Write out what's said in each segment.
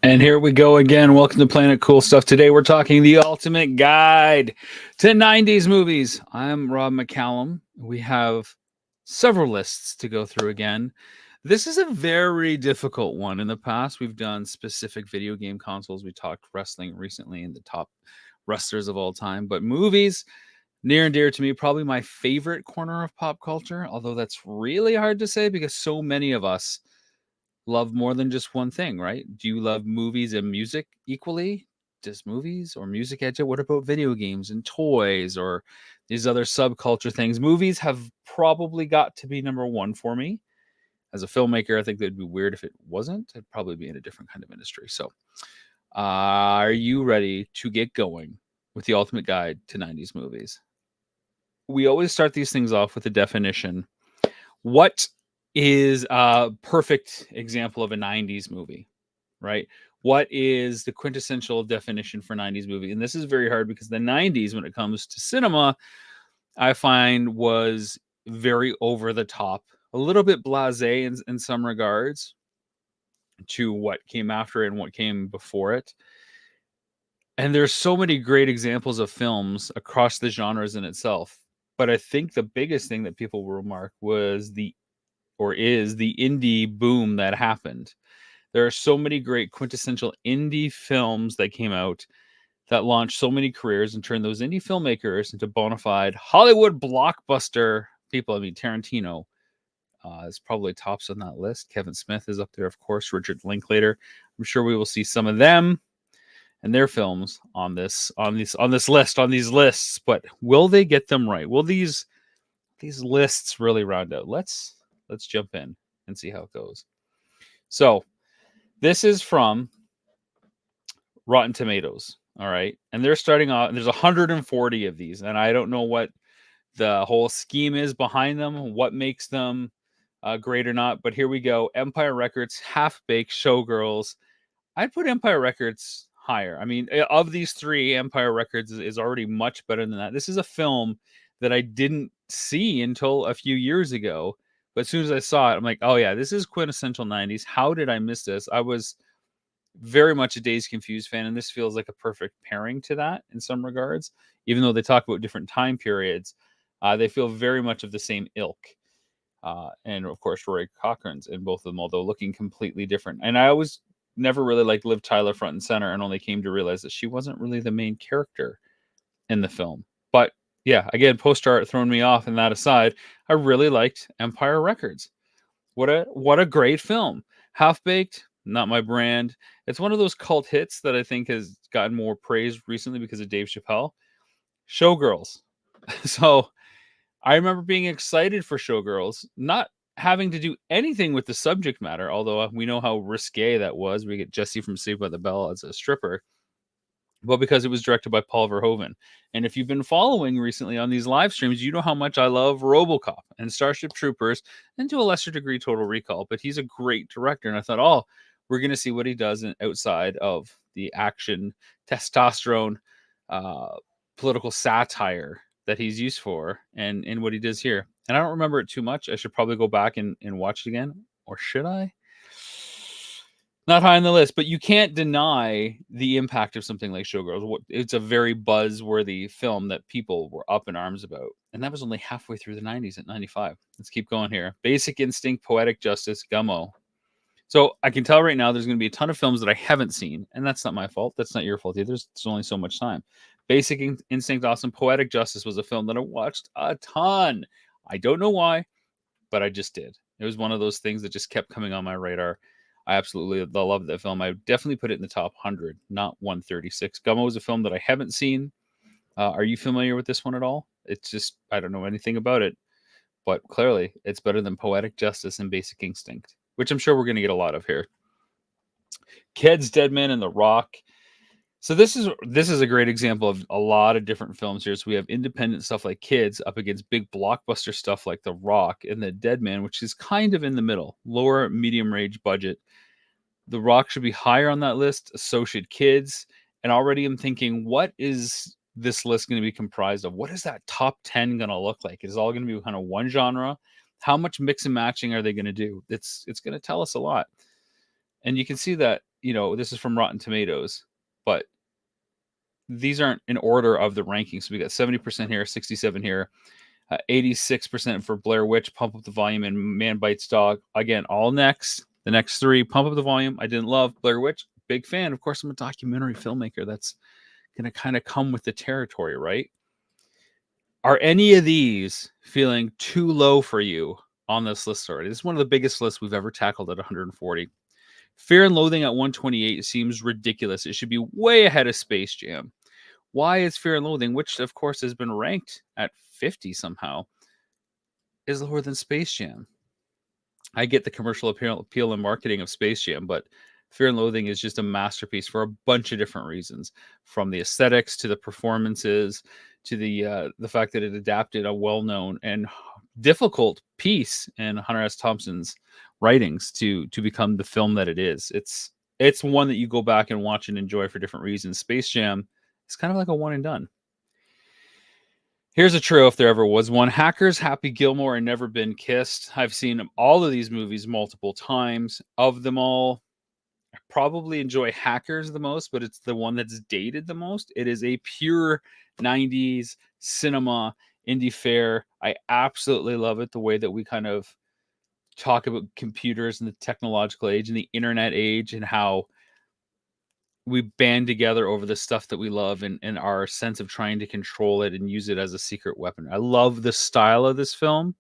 And here we go again. Welcome to Planet Cool Stuff. Today we're talking the ultimate guide to 90s movies. I'm Rob McCallum. We have several lists to go through again. This is a very difficult one. In the past, we've done specific video game consoles. We talked wrestling recently and the top wrestlers of all time. But movies, near and dear to me, probably my favorite corner of pop culture, although that's really hard to say because so many of us love more than just one thing, right? Do you love movies and music equally? Just movies or music edge? What about video games and toys or these other subculture things? Movies have probably got to be number one for me. As a filmmaker, I think it'd be weird if it wasn't. I'd probably be in a different kind of industry. So, are you ready to get going with the ultimate guide to 90s movies? We always start these things off with a definition. What is a perfect example of a 90s movie, right? What is the quintessential definition for 90s movie? And this is very hard because the 90s, when it comes to cinema, I find was very over the top, a little bit blasé in some regards to what came after it and what came before it. And there's so many great examples of films across the genres in itself. But I think the biggest thing that people will remark was is the indie boom that happened. There are so many great quintessential indie films that came out that launched so many careers and turned those indie filmmakers into bona fide Hollywood blockbuster people. I mean, Tarantino is probably tops on that list. Kevin Smith is up there, of course. Richard Linklater. I'm sure we will see some of them and their films on this list, on these lists. But will they get them right? Will these lists really round out? Let's jump in and see how it goes. So this is from Rotten Tomatoes. All right. And they're starting off, there's 140 of these. And I don't know what the whole scheme is behind them, what makes them great or not. But here we go. Empire Records, Half Baked, Showgirls. I'd put Empire Records higher. I mean, of these three, Empire Records is already much better than that. This is a film that I didn't see until a few years ago. But as soon as I saw it, I'm like, oh, yeah, this is quintessential 90s. How did I miss this? I was very much a Days Confused fan, and this feels like a perfect pairing to that in some regards. Even though they talk about different time periods, they feel very much of the same ilk. And of course, Roy Cochran's in both of them, although looking completely different. And I always never really liked Liv Tyler front and center, and only came to realize that she wasn't really the main character in the film. But yeah, again, poster art thrown me off. And that aside, I really liked Empire Records. What a great film. Half Baked, not my brand. It's one of those cult hits that I think has gotten more praise recently because of Dave Chappelle. Showgirls. So I remember being excited for Showgirls, not having to do anything with the subject matter, although we know how risque that was. We get Jessie from Saved by the Bell as a stripper, but because it was directed by Paul Verhoeven. And if you've been following recently on these live streams, you know how much I love RoboCop and Starship Troopers, and to a lesser degree, Total Recall. But he's a great director, and I thought, oh, we're going to see what he does outside of the action, testosterone, uh, political satire that he's used for, and what he does here. And I don't remember it too much. I should probably go back and watch it again, or should I? Not high on the list, but you can't deny the impact of something like Showgirls. It's a very buzzworthy film that people were up in arms about. And that was only halfway through the 90s at 95. Let's keep going here. Basic Instinct, Poetic Justice, Gummo. So I can tell right now there's going to be a ton of films that I haven't seen. And that's not my fault. That's not your fault either. There's only so much time. Basic Instinct, awesome. Poetic Justice was a film that I watched a ton. I don't know why, but I just did. It was one of those things that just kept coming on my radar. I absolutely love that film. I definitely put it in the top 100, not 136. Gummo is a film that I haven't seen. Are you familiar with this one at all? It's just, I don't know anything about it, but clearly it's better than Poetic Justice and Basic Instinct, which I'm sure we're going to get a lot of here. Kids, Dead Man, and The Rock. So this is a great example of a lot of different films here. So we have independent stuff like Kids up against big blockbuster stuff like The Rock, and The Dead Man, which is kind of in the middle, lower medium range budget. The Rock should be higher on that list. So should Kids. And already I'm thinking, what is this list going to be comprised of? What is that top 10 going to look like? Is it all going to be kind of one genre? How much mix and matching are they going to do? It's going to tell us a lot. And you can see that this is from Rotten Tomatoes, but these aren't in order of the rankings. So we got 70% here, 67 here, 86% for Blair Witch, Pump Up the Volume, and Man Bites Dog. Again, all next. The next three, Pump Up the Volume, I didn't love. Blair Witch, big fan. Of course, I'm a documentary filmmaker. That's going to kind of come with the territory, right? Are any of these feeling too low for you on this list already? This is one of the biggest lists we've ever tackled at 140. Fear and Loathing at 128 seems ridiculous. It should be way ahead of Space Jam. Why is Fear and Loathing, which of course has been ranked at 50 somehow, is lower than Space Jam? I get the commercial appeal and marketing of Space Jam, but Fear and Loathing is just a masterpiece for a bunch of different reasons, from the aesthetics to the performances to the fact that it adapted a well-known and difficult piece in Hunter S. Thompson's writings to become the film that it is. It's one that you go back and watch and enjoy for different reasons. Space Jam is kind of like a one and done. Here's a trio if there ever was one. Hackers, Happy Gilmore, and Never Been Kissed. I've seen all of these movies multiple times. Of them all, I probably enjoy Hackers the most, but it's the one that's dated the most. It is a pure 90s cinema indie fare. I absolutely love it, the way that we kind of talk about computers and the technological age and the internet age and how we band together over the stuff that we love and our sense of trying to control it and use it as a secret weapon. I love the style of this film.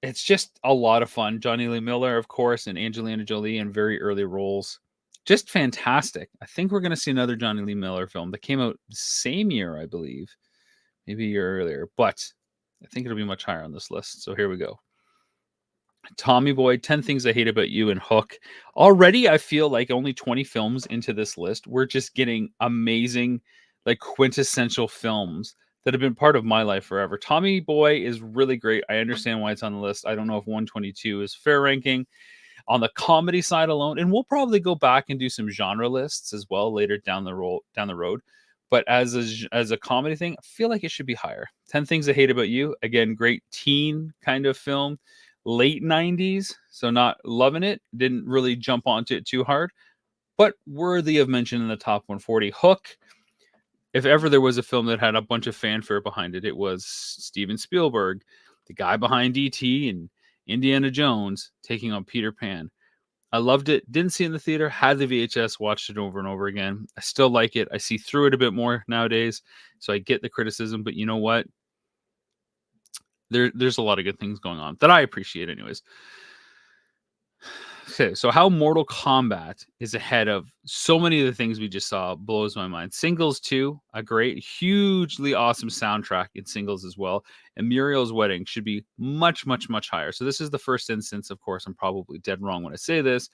It's just a lot of fun. Johnny Lee Miller, of course, and Angelina Jolie in very early roles. Just fantastic. I think we're going to see another Johnny Lee Miller film that came out the same year, I believe. Maybe a year earlier. But I think it'll be much higher on this list. So here we go. Tommy Boy, 10 Things I Hate About You, and Hook. Already, I feel like only 20 films into this list, we're just getting amazing, like quintessential films that have been part of my life forever. Tommy Boy is really great. I understand why it's on the list. I don't know if 122 is fair ranking on the comedy side alone, and we'll probably go back and do some genre lists as well later down the road. But as a comedy thing, I feel like it should be higher. 10 Things I Hate About You, again, great teen kind of film. Late 90s, so not loving it. Didn't really jump onto it too hard, but worthy of mention in the top 140. Hook, if ever there was a film that had a bunch of fanfare behind it, it was Steven Spielberg, the guy behind E.T. and Indiana Jones, taking on Peter Pan. I loved it. Didn't see it in the theater. Had the VHS. Watched it over and over again. I still like it. I see through it a bit more nowadays, so I get the criticism, but you know what? There's a lot of good things going on that I appreciate anyways. Okay, so how Mortal Kombat is ahead of so many of the things we just saw blows my mind. Singles 2, a great, hugely awesome soundtrack in Singles as well. And Muriel's Wedding should be much, much, much higher. So this is the first instance, of course, I'm probably dead wrong when I say this,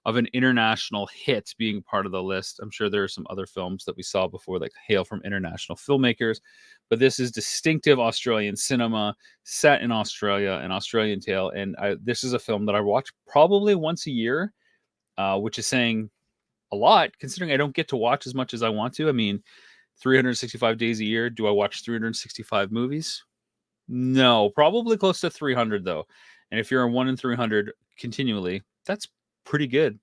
of an international hit being part of the list. I'm sure there are some other films that we saw before that hail from international filmmakers, but this is distinctive Australian cinema set in Australia, an Australian tale. And this is a film that I watch probably once a year, which is saying a lot considering I don't get to watch as much as I want to. I mean, 365 days a year. Do I watch 365 movies? No, probably close to 300 though. And if you're a 1 in 300 continually, that's pretty good,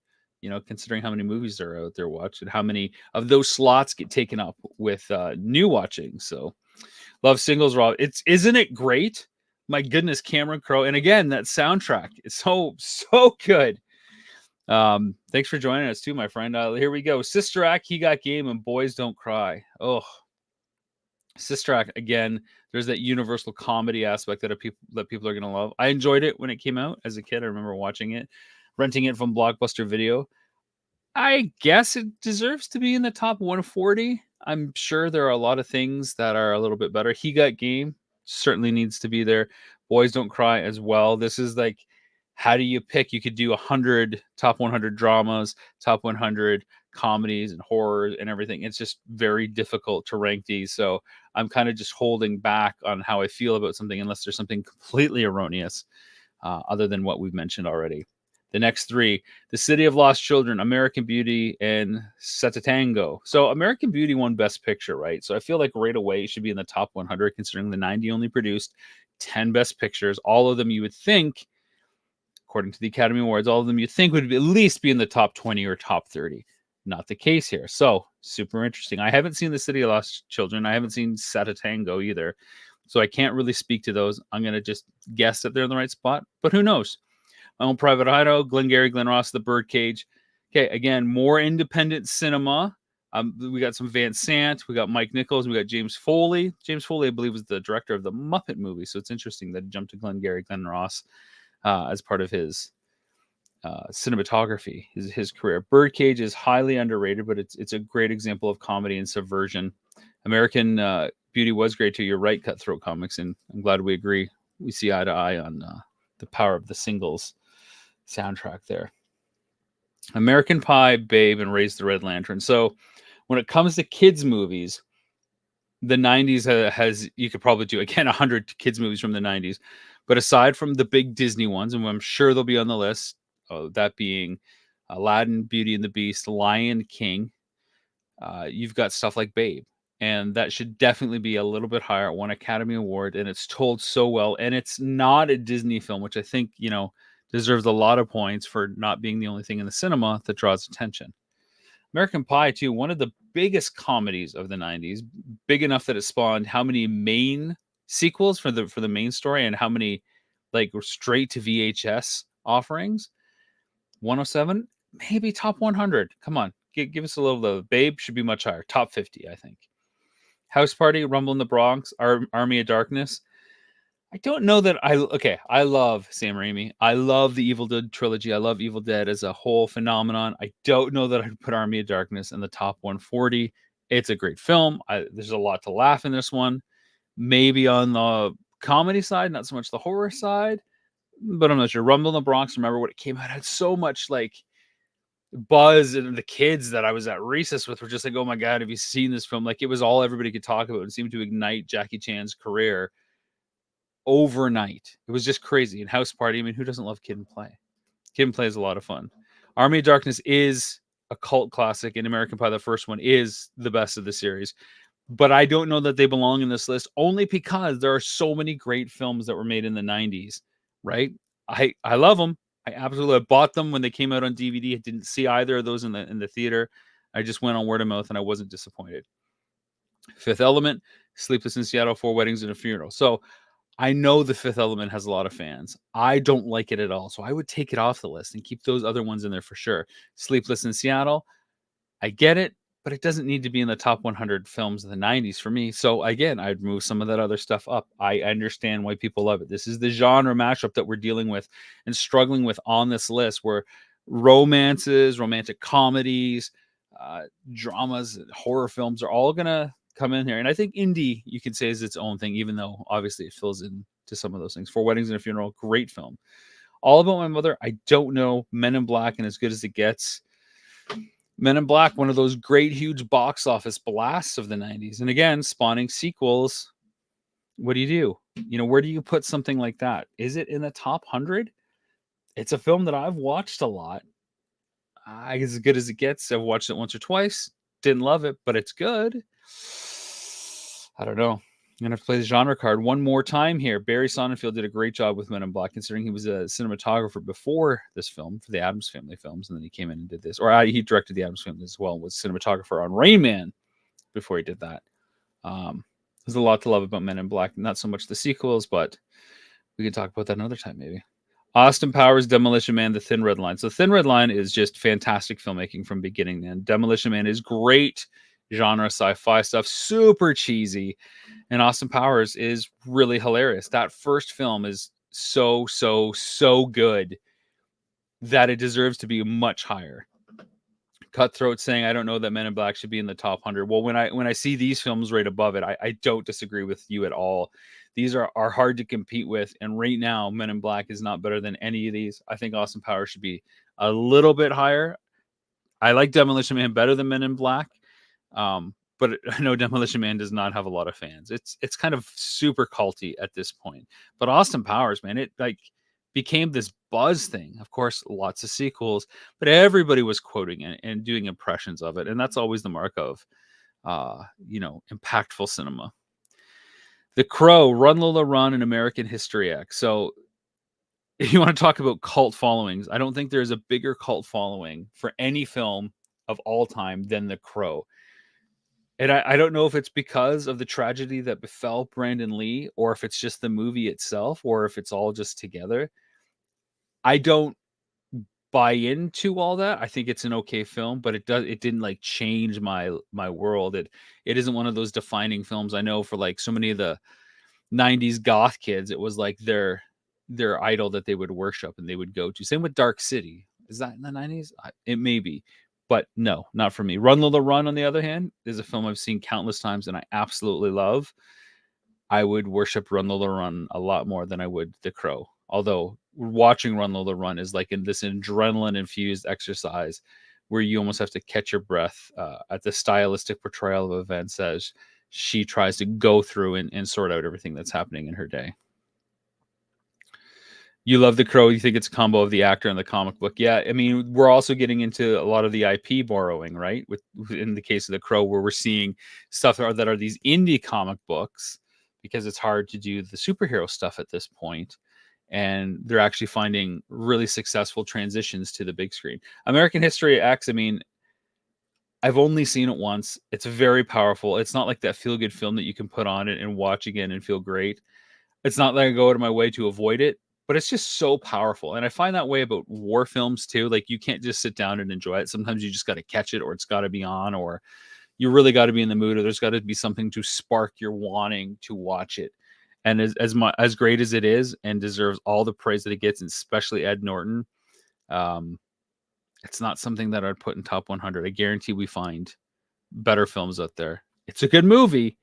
considering how many movies are out there watched and how many of those slots get taken up with new watching. So love Singles, Rob. Isn't it great? My goodness, Cameron Crowe. And again, that soundtrack is so good. Thanks for joining us too, my friend. Here we go. Sister Act, He Got Game, and Boys Don't Cry. Oh, Sister Act, again, there's that universal comedy aspect that people are going to love. I enjoyed it when it came out as a kid. I remember watching it, renting it from Blockbuster Video. I guess it deserves to be in the top 140. I'm sure there are a lot of things that are a little bit better. He Got Game certainly needs to be there. Boys Don't Cry as well. This is like, how do you pick? You could do 100 top 100 dramas, top 100 comedies and horror and everything. It's just very difficult to rank these. So I'm kind of just holding back on how I feel about something unless there's something completely erroneous other than what we've mentioned already. The next three, The City of Lost Children, American Beauty, and Satatango. So American Beauty won Best Picture, right? So I feel like right away it should be in the top 100, considering the 90 only produced 10 Best Pictures. All of them you would think, of according to the Academy Awards. All of them you think would at least be in the top 20 or top 30. Not the case here. So super interesting. I haven't seen The City of Lost Children. I haven't seen Set a Tango either. So I can't really speak to those. I'm going to just guess that they're in the right spot, but who knows? My Own Private Idaho, Glengarry Glen Ross, The Birdcage. Okay, again, more independent cinema. We got some Van Sant, we got Mike Nichols, we got James Foley. James Foley, I believe, was the director of the Muppet movie, so it's interesting that he jumped to Glengarry Glen Ross as part of his cinematography, his career. Birdcage is highly underrated, but it's a great example of comedy and subversion. American Beauty was great too. You're right, Cutthroat Comics, and I'm glad we agree. We see eye to eye on the power of the singles soundtrack there. American Pie, Babe, and Raise the Red Lantern. So when it comes to kids movies, the 90s has you could probably do again 100 kids movies from the 90s, but aside from the big Disney ones, and I'm sure they'll be on the list, that being Aladdin, Beauty and the Beast, Lion King, you've got stuff like Babe, and that should definitely be a little bit higher. It won Academy Award, and it's told so well, and it's not a Disney film, which I think deserves a lot of points for not being the only thing in the cinema that draws attention. American Pie, too, one of the biggest comedies of the 90s, big enough that it spawned how many main sequels for the main story and how many like straight to VHS offerings. 107, maybe top 100. Come on, give us a little love. Babe should be much higher. Top 50, I think. House Party, Rumble in the Bronx, Army of Darkness. I don't know that I love Sam Raimi. I love the Evil Dead trilogy. I love Evil Dead as a whole phenomenon. I don't know that I'd put Army of Darkness in the top 140. It's a great film. There's a lot to laugh in this one. Maybe on the comedy side, not so much the horror side, but I'm not sure. Rumble in the Bronx, remember when it came out, it had so much like buzz, and the kids that I was at recess with were just like, oh my God, have you seen this film? Like it was all everybody could talk about. It seemed to ignite Jackie Chan's career overnight. It was just crazy. And House Party, I mean, who doesn't love Kid and Play? Kid and Play is a lot of fun. Army of Darkness is a cult classic, and American Pie, the first one, is the best of the series. But I don't know that they belong in this list, only because there are so many great films that were made in the 90s, right? I love them. I absolutely bought them when they came out on DVD. I didn't see either of those in the theater. I just went on word of mouth, and I wasn't disappointed. Fifth Element, Sleepless in Seattle, Four Weddings and a Funeral. So I know The Fifth Element has a lot of fans. I don't like it at all. So I would take it off the list and keep those other ones in there for sure. Sleepless in Seattle, I get it, but it doesn't need to be in the top 100 films of the 90s for me. So again, I'd move some of that other stuff up. I understand why people love it. This is the genre mashup that we're dealing with and struggling with on this list, where romances, romantic comedies, dramas, horror films are all going to come in here. And I think indie, you can say, is its own thing, even though obviously it fills in to some of those things. Four Weddings and a Funeral, great film. All About My Mother, I don't know. Men in Black and As Good as It Gets. Men in Black, one of those great, huge box office blasts of the 90s. And again, spawning sequels. What do? Where do you put something like that? Is it in the top 100? It's a film that I've watched a lot. As Good as It Gets. I've watched it once or twice. Didn't love it, but it's good. I don't know. I'm going to have to play the genre card one more time here. Barry Sonnenfeld did a great job with Men in Black, considering he was a cinematographer before this film for the Addams Family films, and then he came in and did this. Or he directed the Addams Family as well, was cinematographer on Rain Man before he did that. There's a lot to love about Men in Black. Not so much the sequels, but we can talk about that another time maybe. Austin Powers, Demolition Man, The Thin Red Line. So Thin Red Line is just fantastic filmmaking from beginning to end. Demolition Man is great genre sci-fi stuff, super cheesy, and Austin Powers is really hilarious. That first film is so good that it deserves to be much higher. Cutthroat saying, I don't know that Men in Black should be in the top 100. Well, when I see these films right above it, I don't disagree with you at all. These are hard to compete with, and right now Men in Black is not better than any of these. I think Austin Powers should be a little bit higher. I like Demolition Man better than Men in Black. But I know Demolition Man does not have a lot of fans. It's kind of super culty at this point. But Austin Powers, man, it like became this buzz thing. Of course, lots of sequels, but everybody was quoting it and doing impressions of it, and that's always the mark of, impactful cinema. The Crow, Run Lola Run, and American History X. So if you want to talk about cult followings, I don't think there's a bigger cult following for any film of all time than The Crow. And I don't know if it's because of the tragedy that befell Brandon Lee, or if it's just the movie itself, or if it's all just together. I don't buy into all that. I think it's an okay film, but it didn't like change my world. It isn't one of those defining films. I know for like so many of the 90s goth kids, it was like their idol that they would worship and they would go to. Same with Dark City. Is that in the 90s? It may be, but no, not for me. Run Lola Run, on the other hand, is a film I've seen countless times and I absolutely love. I would worship Run Lola Run a lot more than I would The Crow. Although watching Run Lola Run is like in this adrenaline infused exercise where you almost have to catch your breath at the stylistic portrayal of events as she tries to go through and sort out everything that's happening in her day. You love The Crow. You think it's a combo of the actor and the comic book. Yeah, I mean, we're also getting into a lot of the IP borrowing, right? With in the case of The Crow, where we're seeing stuff that are these indie comic books because it's hard to do the superhero stuff at this point, and they're actually finding really successful transitions to the big screen. American History X, I mean, I've only seen it once. It's very powerful. It's not like that feel good film that you can put on it and watch again and feel great. It's not that I go out of my way to avoid it, but it's just so powerful. And I find that way about war films too. Like you can't just sit down and enjoy it. Sometimes you just got to catch it, or it's got to be on, or you really got to be in the mood, or there's got to be something to spark your wanting to watch it. And as great as it is and deserves all the praise that it gets, and especially Ed Norton, um, it's not something that I'd put in top 100. I guarantee we find better films out there. It's a good movie.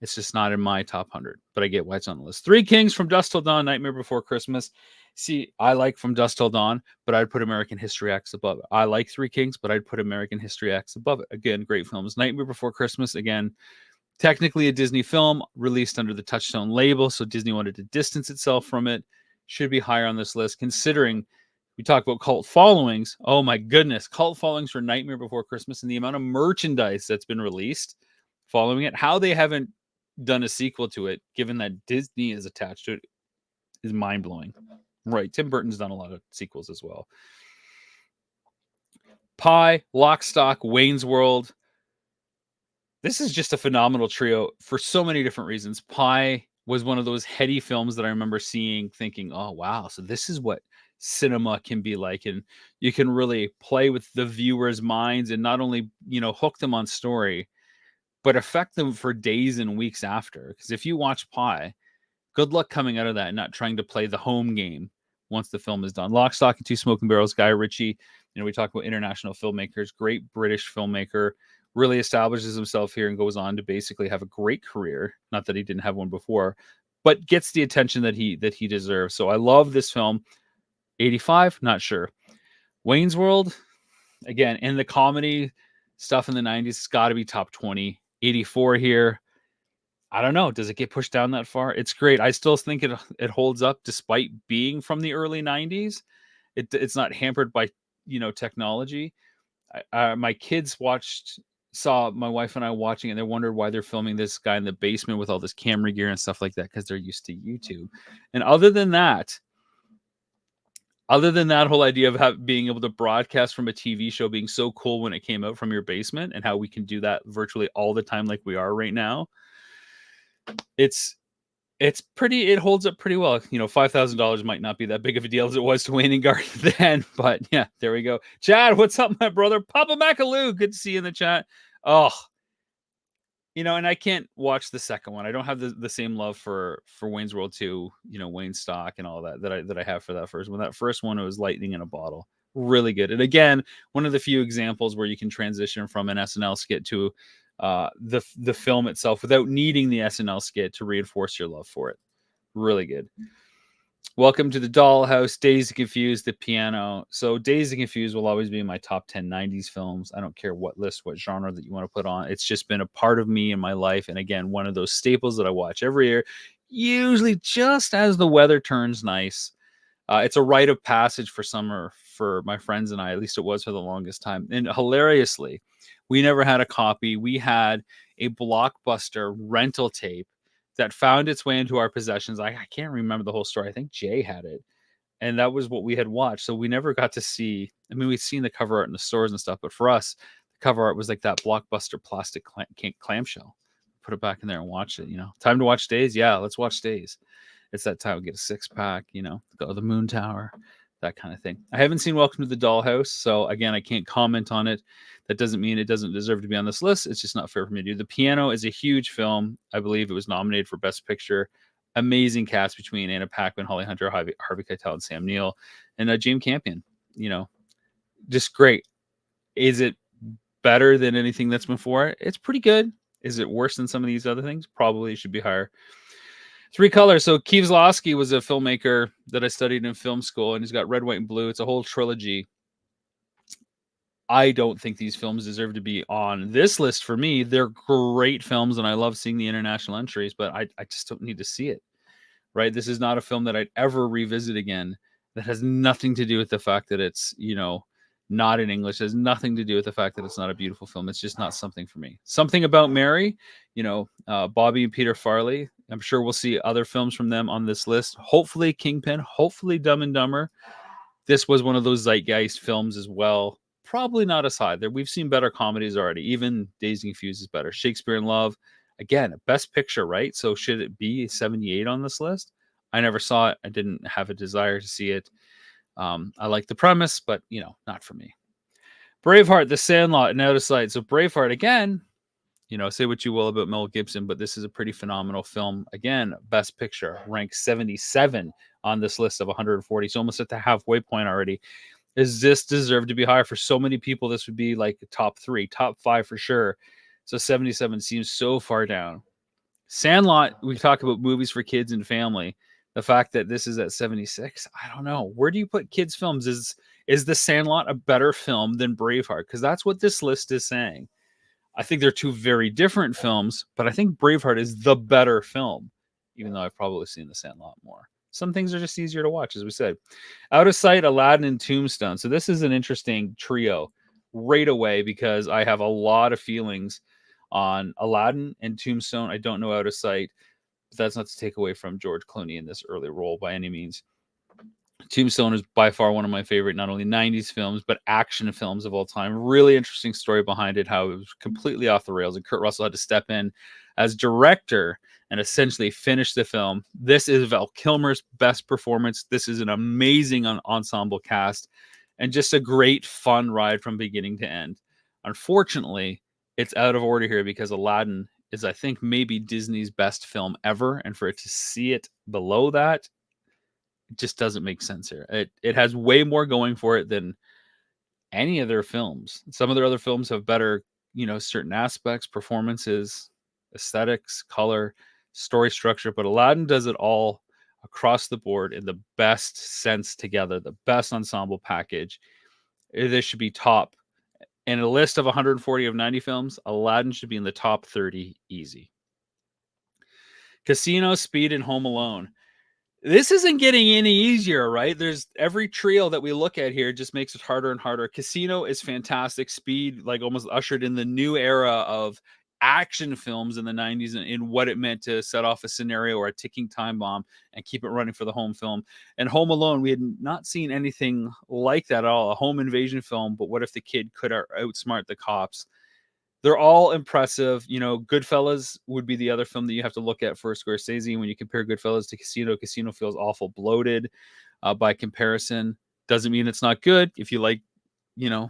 It's just not in my top 100, but I get why it's on the list. Three Kings, From Dusk Till Dawn, Nightmare Before Christmas. See, I like From Dusk Till Dawn, but I'd put American History X above it. I like Three Kings, but I'd put American History X above it. Again, great films. Nightmare Before Christmas, again, technically a Disney film released under the Touchstone label, so Disney wanted to distance itself from it. Should be higher on this list, considering we talk about cult followings. Oh my goodness, cult followings for Nightmare Before Christmas and the amount of merchandise that's been released following it. How they haven't done a sequel to it, given that Disney is attached to it, is mind blowing. Right. Tim Burton's done a lot of sequels as well. Pi, Lock, Stock, Wayne's World. This is just a phenomenal trio for so many different reasons. Pi was one of those heady films that I remember seeing, thinking, oh, wow, so this is what cinema can be like. And you can really play with the viewer's minds and not only, hook them on story, but affect them for days and weeks after. Because if you watch Pi, good luck coming out of that and not trying to play the home game once the film is done. Lock, Stock, and Two Smoking Barrels, Guy Ritchie. We talk about international filmmakers, great British filmmaker, really establishes himself here and goes on to basically have a great career. Not that he didn't have one before, but gets the attention that he deserves. So I love this film. 85, not sure. Wayne's World, again, in the comedy stuff in the 90s, it's got to be top 20. 84 here. I don't know. Does it get pushed down that far? It's great. I still think it holds up despite being from the early 90s. It's not hampered by, technology. My kids saw my wife and I watching, and they wondered why they're filming this guy in the basement with all this camera gear and stuff like that, because they're used to YouTube. And other than that whole idea of being able to broadcast from a TV show being so cool when it came out from your basement, and how we can do that virtually all the time like we are right now, it holds up pretty well. $5,000 might not be that big of a deal as it was to Wayne and Garth then, but yeah, there we go. Chad, what's up, my brother? Papa Macaloo, good to see you in the chat. Oh, and I can't watch the second one. I don't have the same love for Wayne's World 2, Wayne Stock and all that I have for that first one. That first one, it was lightning in a bottle. Really good. And again, one of the few examples where you can transition from an SNL skit to the film itself without needing the SNL skit to reinforce your love for it. Really good. Welcome to the Dollhouse, Dazed and Confused, The Piano. So Dazed and Confused will always be in my top 10 90s films. I don't care what list, what genre that you want to put on. It's just been a part of me in my life. And again, one of those staples that I watch every year, usually just as the weather turns nice. It's a rite of passage for summer for my friends and I. At least it was for the longest time. And hilariously, we never had a copy. We had a Blockbuster rental tape that found its way into our possessions. I can't remember the whole story. I think Jay had it. and that was what we had watched. So we never got to see. I mean, we'd seen the cover art in the stores and stuff, but for us, the cover art was like that blockbuster plastic clamshell. Put it back in there and watch it. Time to watch Days. Yeah, let's watch Days. It's that time we get a 6-pack. Go to the Moon Tower, that kind of thing. I haven't seen Welcome to the Dollhouse, so again, I can't comment on it. That doesn't mean it doesn't deserve to be on this list. It's just not fair for me to do. The Piano is a huge film. I believe it was nominated for Best Picture. Amazing cast between Anna Paquin, Holly Hunter, Harvey Keitel, and Sam Neill, and James Campion. Just great. Is it better than anything that's before it? It's pretty good. Is it worse than some of these other things? Probably. It should be higher. Three Colors. So Kieslowski was a filmmaker that I studied in film school, and he's got Red, White, and Blue. It's a whole trilogy. I don't think these films deserve to be on this list for me. They're great films, and I love seeing the international entries, but I just don't need to see it, right? This is not a film that I'd ever revisit again. That has nothing to do with the fact that it's, not in English. It has nothing to do with the fact that it's not a beautiful film. It's just not something for me. Something About Mary, Bobby and Peter Farley. I'm sure we'll see other films from them on this list. Hopefully Kingpin, hopefully Dumb and Dumber. This was one of those zeitgeist films as well. Probably not as high. We've seen better comedies already. Even Dazed and Confused is better. Shakespeare in Love, again, Best Picture, right? So should it be 78 on this list? I never saw it. I didn't have a desire to see it. I like the premise, but, not for me. Braveheart, The Sandlot, and Out of Sight. So Braveheart, again, say what you will about Mel Gibson, but this is a pretty phenomenal film. Again, Best Picture, ranked 77 on this list of 140. So almost at the halfway point already. Does this deserve to be higher? For so many people, this would be like top 3, top 5 for sure. So 77 seems so far down. Sandlot, we talk about movies for kids and family. The fact that this is at 76, I don't know. Where do you put kids' films? Is The Sandlot a better film than Braveheart? Because that's what this list is saying. I think they're two very different films, but I think Braveheart is the better film, even though I've probably seen The Sandlot more. Some things are just easier to watch, as we said. Out of Sight, Aladdin, and Tombstone. So this is an interesting trio right away because I have a lot of feelings on Aladdin and Tombstone. I don't know Out of Sight, but that's not to take away from George Clooney in this early role by any means. Tombstone is by far one of my favorite, not only 90s films, but action films of all time. Really interesting story behind it, how it was completely off the rails, and Kurt Russell had to step in as director and essentially finish the film. This is Val Kilmer's best performance. This is an amazing ensemble cast and just a great fun ride from beginning to end. Unfortunately, it's out of order here because Aladdin is, I think, maybe Disney's best film ever. And for it to see it below that, it just doesn't make sense here. It has way more going for it than any of their films. Some of their other films have better, certain aspects, performances, aesthetics, color, story structure, but Aladdin does it all across the board in the best sense together, the best ensemble package. This should be top. In a list of 140 of 90 films, Aladdin should be in the top 30 easy. Casino, Speed, and Home Alone. This isn't getting any easier, right? There's every trio that we look at here just makes it harder and harder. Casino is fantastic. Speed, like, almost ushered in the new era of action films in the 90s and in what it meant to set off a scenario or a ticking time bomb and keep it running for the home film. And Home Alone, we had not seen anything like that at all. A home invasion film, but what if the kid could outsmart the cops? They're all impressive. Goodfellas would be the other film that you have to look at for Scorsese. When you compare Goodfellas to Casino, Casino feels awful bloated by comparison. Doesn't mean it's not good. If you like, your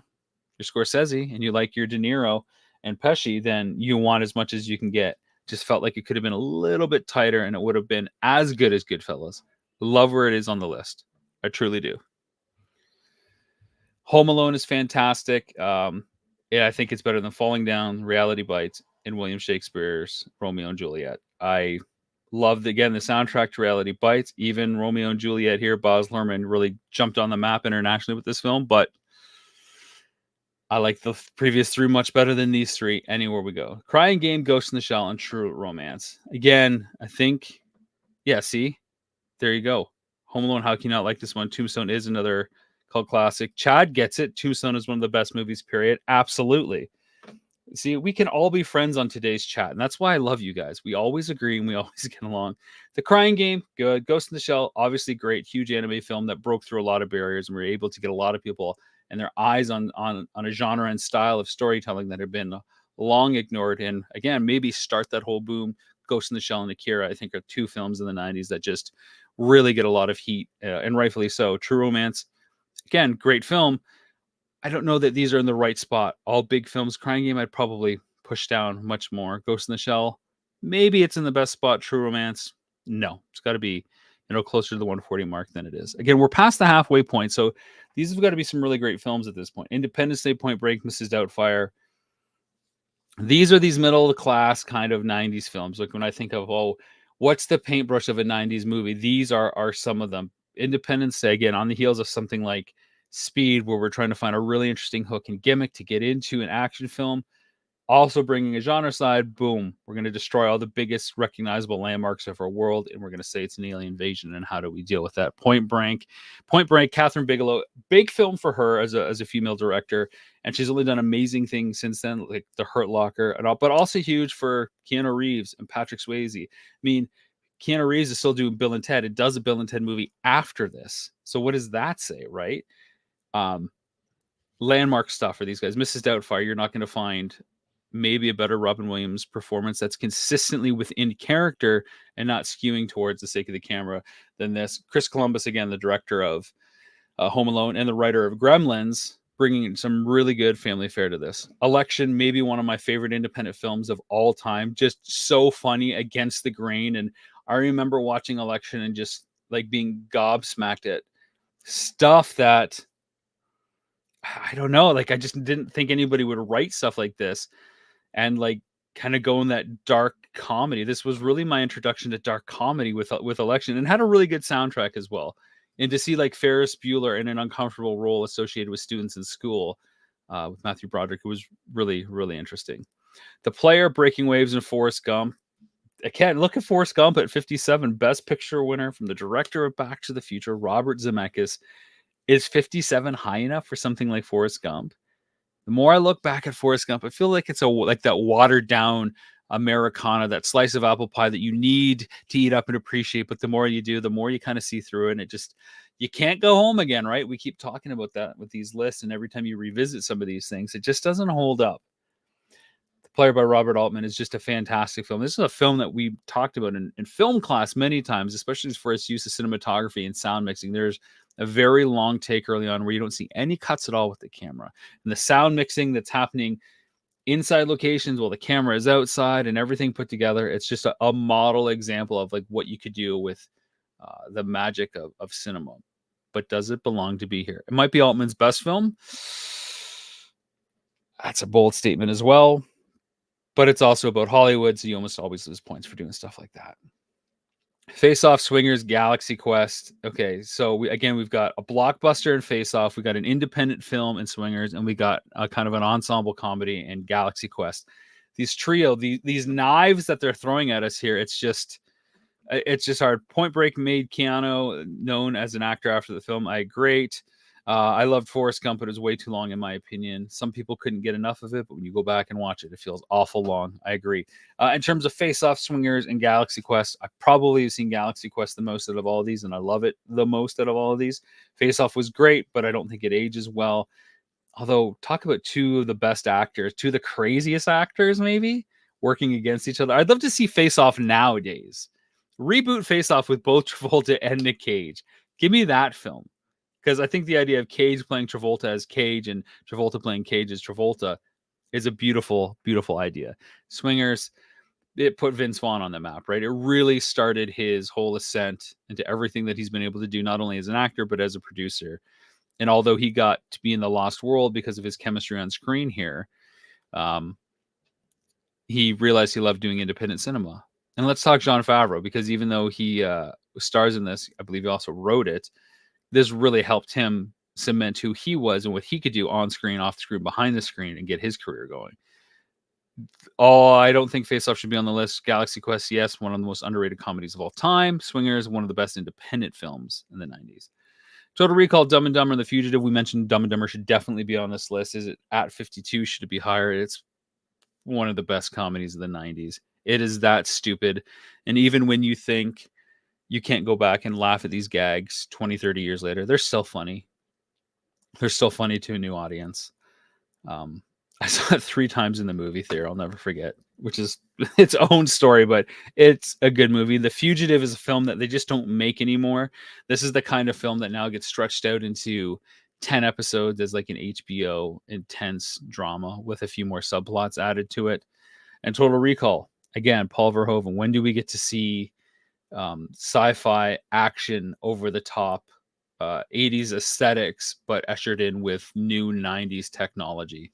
Scorsese and you like your De Niro and Pesci, then you want as much as you can get. Just felt like it could have been a little bit tighter and it would have been as good as Goodfellas. Love where it is on the list. I truly do. Home Alone is fantastic. I think it's better than Falling Down, Reality Bites, and William Shakespeare's Romeo and Juliet. I loved, again, the soundtrack to Reality Bites. Even Romeo and Juliet here, Baz Luhrmann really jumped on the map internationally with this film, but I like the previous 3 much better than these 3 anywhere we go. Crying Game, Ghost in the Shell, and True Romance. Again, I think, see, there you go. Home Alone, how can you not like this one? Tombstone is another cult classic. Chad gets it. Tombstone is one of the best movies, period. Absolutely. See, we can all be friends on today's chat, and that's why I love you guys. We always agree and we always get along. The Crying Game, good. Ghost in the Shell, obviously great, huge anime film that broke through a lot of barriers, and we were able to get a lot of people and their eyes on a genre and style of storytelling that had been long ignored. And again, maybe start that whole boom. Ghost in the Shell and Akira, I think, are two films in the '90s that just really get a lot of heat, and rightfully so. True Romance, again, great film. I don't know that these are in the right spot. All big films. Crying Game, I'd probably push down much more. Ghost in the Shell, maybe it's in the best spot. True Romance, no, it's got to be closer to the 140 mark than it is. Again, we're past the halfway point, so these have got to be some really great films at this point. Independence Day, Point Break, Mrs. Doubtfire. These are these middle of the class kind of 90s films. Like when I think of, what's the paintbrush of a 90s movie? These are some of them. Independence Day, again, on the heels of something like Speed, where we're trying to find a really interesting hook and gimmick to get into an action film. Also bringing a genre side, boom, we're going to destroy all the biggest recognizable landmarks of our world, and we're going to say it's an alien invasion, and how do we deal with that? Point Break, Catherine Bigelow, big film for her as a female director, and she's only done amazing things since then, like The Hurt Locker, and all, but also huge for Keanu Reeves and Patrick Swayze. I mean, Keanu Reeves is still doing Bill and Ted. It does a Bill and Ted movie after this, so what does that say, right? Landmark stuff for these guys. Mrs. Doubtfire, you're not going to find maybe a better Robin Williams performance that's consistently within character and not skewing towards the sake of the camera than this. Chris Columbus, again, the director of Home Alone and the writer of Gremlins, bringing some really good family fare to this. Election, maybe one of my favorite independent films of all time. Just so funny, against the grain. And I remember watching Election and just like being gobsmacked at stuff that, I don't know, like I just didn't think anybody would write stuff like this and like kind of go in that dark comedy. This was really my introduction to dark comedy with Election, and had a really good soundtrack as well. And to see like Ferris Bueller in an uncomfortable role associated with students in school, with Matthew Broderick, it was really, really interesting. The Player, Breaking Waves, and Forrest Gump. Again, look at Forrest Gump at 57, Best Picture winner from the director of Back to the Future, Robert Zemeckis. Is 57 high enough for something like Forrest Gump? The more I look back at Forrest Gump, I feel like it's like that watered down Americana, that slice of apple pie that you need to eat up and appreciate. But the more you do, the more you kind of see through it. And it just, you can't go home again, right? We keep talking about that with these lists. And every time you revisit some of these things, it just doesn't hold up. The Player by Robert Altman is just a fantastic film. This is a film that we talked about in film class many times, especially for its use of cinematography and sound mixing. There's a very long take early on where you don't see any cuts at all with the camera, and the sound mixing that's happening inside locations while the camera is outside and everything put together. It's just a model example of like what you could do with the magic of cinema. But does it belong to be here? It might be Altman's best film. That's a bold statement as well, but it's also about Hollywood, so you almost always lose points for doing stuff like that. Face Off, Swingers, Galaxy Quest. Okay, so we've got a blockbuster in Face Off, we got an independent film in Swingers, and we got a kind of an ensemble comedy in Galaxy Quest. These trio, these knives that they're throwing at us here, it's just hard. Point Break made Keanu known as an actor after the film. Great. I loved Forrest Gump, but it was way too long in my opinion. Some people couldn't get enough of it, but when you go back and watch it, it feels awful long. I agree. In terms of Face Off, Swingers, and Galaxy Quest, I probably have seen Galaxy Quest the most out of all of these, and I love it the most out of all of these. Face Off was great, but I don't think it ages well. Although, talk about two of the best actors, two of the craziest actors, maybe, working against each other. I'd love to see Face Off nowadays. Reboot Face Off with both Travolta and Nick Cage. Give me that film. Because I think the idea of Cage playing Travolta as Cage and Travolta playing Cage as Travolta is a beautiful, beautiful idea. Swingers, it put Vince Vaughn on the map, right? It really started his whole ascent into everything that he's been able to do, not only as an actor, but as a producer. And although he got to be in the Lost World because of his chemistry on screen here, he realized he loved doing independent cinema. And let's talk Jon Favreau, because even though he stars in this, I believe he also wrote it, this really helped him cement who he was and what he could do on screen, off the screen, behind the screen, and get his career going. I don't think Face Off should be on the list. Galaxy Quest, yes, one of the most underrated comedies of all time. Swingers, one of the best independent films in the 90s. Total Recall, Dumb and Dumber, and The Fugitive. We mentioned Dumb and Dumber should definitely be on this list. Is it at 52? Should it be higher? It's one of the best comedies of the 90s. It is that stupid. And even when you think you can't go back and laugh at these gags 20, 30 years later, they're still funny. They're still funny to a new audience. Um, I saw it 3 times in the movie theater. I'll never forget, which is its own story, but it's a good movie. The Fugitive is a film that they just don't make anymore. This is the kind of film that now gets stretched out into 10 episodes as like an HBO intense drama with a few more subplots added to it. And Total Recall, again, Paul Verhoeven. When do we get to see sci-fi action over the top 80s aesthetics, but ushered in with new 90s technology?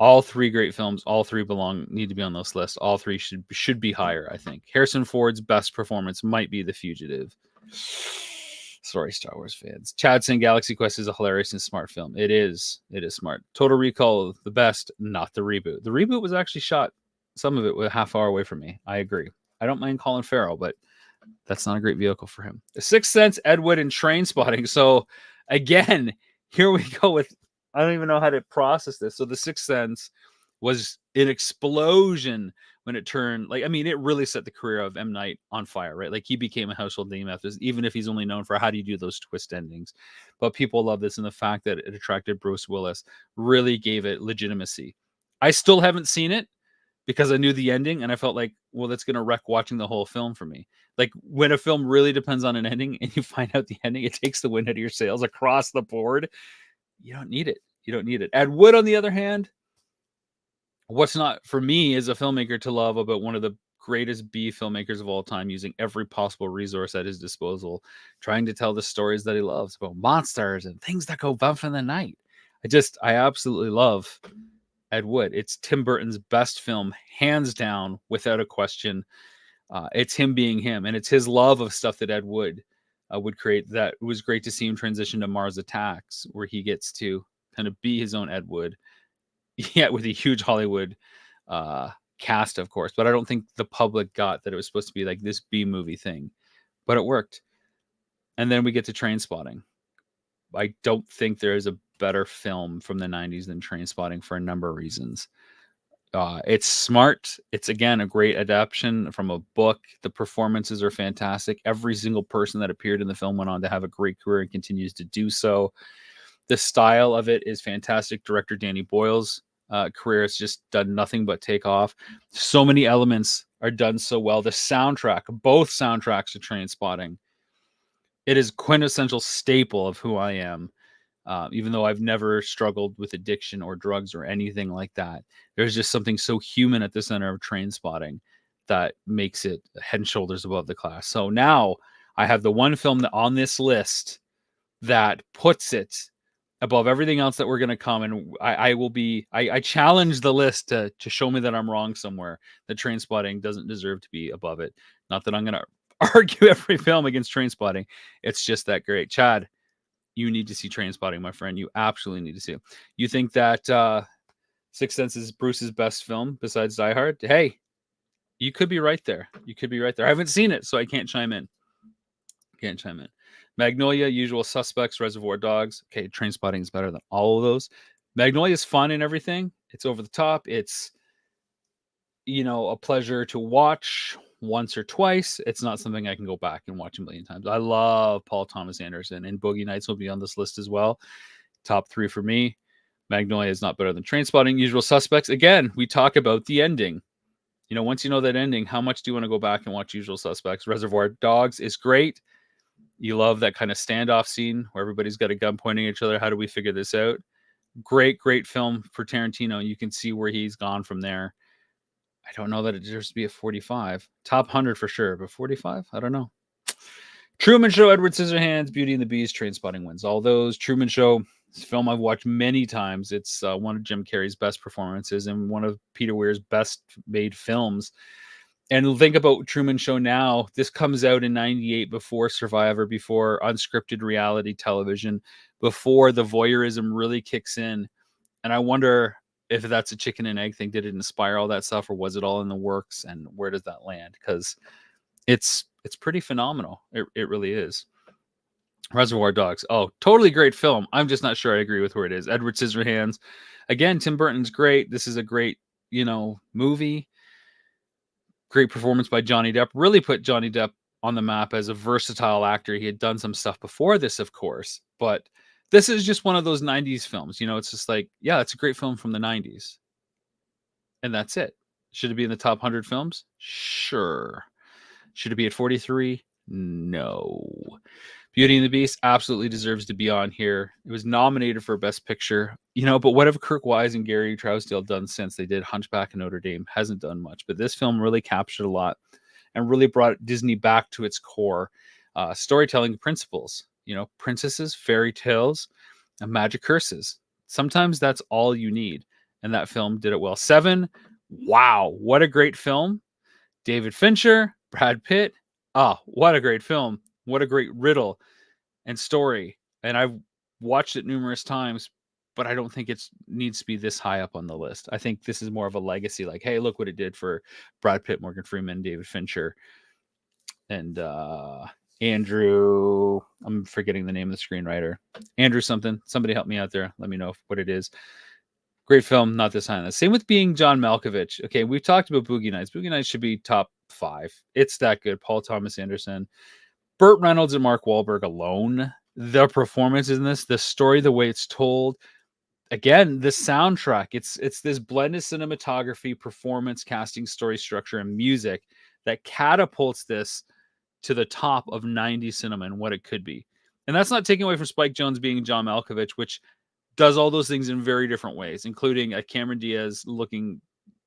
All 3 great films. All 3 need to be on this list. All 3 should be higher, I think. Harrison Ford's best performance might be The Fugitive. Sorry, Star Wars fans. Chad saying Galaxy Quest is a hilarious and smart film. It is smart. Total Recall, the best, not the reboot. The reboot was actually shot, some of it was a half hour away from me. I agree. I don't mind Colin Farrell, but that's not a great vehicle for him. The Sixth Sense, Ed Wood, and Trainspotting. So again, here we go with, I don't even know how to process this. So The Sixth Sense was an explosion when it turned, like, I mean, it really set the career of M. Night on fire, right? Like, he became a household name after this, even if he's only known for how do you do those twist endings. But people love this, and the fact that it attracted Bruce Willis really gave it legitimacy. I still haven't seen it because I knew the ending, and I felt like, well, that's going to wreck watching the whole film for me. Like, when a film really depends on an ending and you find out the ending, it takes the wind out of your sails across the board. You don't need it. You don't need it. Ed Wood, on the other hand, what's not for me as a filmmaker to love about one of the greatest B filmmakers of all time, using every possible resource at his disposal, trying to tell the stories that he loves about monsters and things that go bump in the night. I absolutely love Ed Wood. It's Tim Burton's best film, hands down, without a question. It's him being him, and it's his love of stuff that Ed Wood would create. That it was great to see him transition to Mars Attacks, where he gets to kind of be his own Ed Wood, yet with a huge Hollywood cast, of course. But I don't think the public got that it was supposed to be like this B movie thing, but it worked. And then we get to Trainspotting. I don't think there is a better film from the 90s than Trainspotting for a number of reasons. It's smart. It's, again, a great adaptation from a book. The performances are fantastic. Every single person that appeared in the film went on to have a great career and continues to do so. The style of it is fantastic. Director Danny Boyle's career has just done nothing but take off. So many elements are done so well. The soundtrack, both soundtracks of Trainspotting, it is quintessential staple of who I am. Even though I've never struggled with addiction or drugs or anything like that, there's just something so human at the center of Trainspotting that makes it head and shoulders above the class. So now I have the one film that on this list that puts it above everything else that we're going to come. And I challenge the list to show me that I'm wrong somewhere, that Trainspotting doesn't deserve to be above it. Not that I'm going to argue every film against Trainspotting. It's just that great. Chad, you need to see Trainspotting, my friend. You absolutely need to see it. You think that Sixth Sense is Bruce's best film besides Die Hard? Hey, you could be right there. You could be right there. I haven't seen it, so I can't chime in. Magnolia, Usual Suspects, Reservoir Dogs. Okay, Trainspotting is better than all of those. Magnolia is fun and everything. It's over the top. It's, a pleasure to watch once or twice. It's not something I can go back and watch a million times. I love Paul Thomas Anderson, and Boogie Nights will be on this list as well. Top 3 for me. Magnolia is not better than Trainspotting. Usual Suspects, again, we talk about the ending. Once you know that ending, how much do you want to go back and watch Usual Suspects? Reservoir Dogs is great. You love that kind of standoff scene where everybody's got a gun pointing at each other. How do we figure this out? Great film for Tarantino. You can see where he's gone from there. I don't know that it deserves to be a 45. Top 100 for sure, but 45? I don't know. Truman Show, Edward Scissorhands, Beauty and the Beast, Trainspotting wins all those. Truman Show, this film I've watched many times. It's one of Jim Carrey's best performances and one of Peter Weir's best made films. And think about Truman Show now. This comes out in 98, before Survivor, before unscripted reality television, before the voyeurism really kicks in. And I wonder if that's a chicken and egg thing. Did it inspire all that stuff, or was it all in the works? And where does that land? Because it's pretty phenomenal. It really is. Reservoir Dogs. Oh, totally great film. I'm just not sure I agree with where it is. Edward Scissorhands. Again, Tim Burton's great. This is a great movie. Great performance by Johnny Depp. Really put Johnny Depp on the map as a versatile actor. He had done some stuff before this, of course, but this is just one of those 90s films. It's just like, yeah, it's a great film from the 90s. And that's it. Should it be in the top 100 films? Sure. Should it be at 43? No. Beauty and the Beast absolutely deserves to be on here. It was nominated for Best Picture, but what have Kirk Wise and Gary Trousdale done since? They did Hunchback of Notre Dame. Hasn't done much, but this film really captured a lot and really brought Disney back to its core storytelling principles. Princesses, fairy tales, and magic curses. Sometimes that's all you need, and that film did it well. Seven, wow, what a great film. David Fincher, Brad Pitt. What a great film. What a great riddle and story. And I've watched it numerous times, but I don't think it needs to be this high up on the list. I think this is more of a legacy. Like, hey, look what it did for Brad Pitt, Morgan Freeman, David Fincher, and Andrew. I'm forgetting the name of the screenwriter. Andrew something. Somebody help me out there. Let me know what it is. Great film, not this high on the list. Same with Being John Malkovich. Okay, we've talked about Boogie Nights. Boogie Nights should be top 5. It's that good. Paul Thomas Anderson. Burt Reynolds and Mark Wahlberg alone. The performances in this, the story, the way it's told. Again, the soundtrack. It's this blend of cinematography, performance, casting, story structure, and music that catapults this to the top of 90s cinema and what it could be. And that's not taking away from Spike Jonze being John Malkovich, which does all those things in very different ways, including Cameron Diaz looking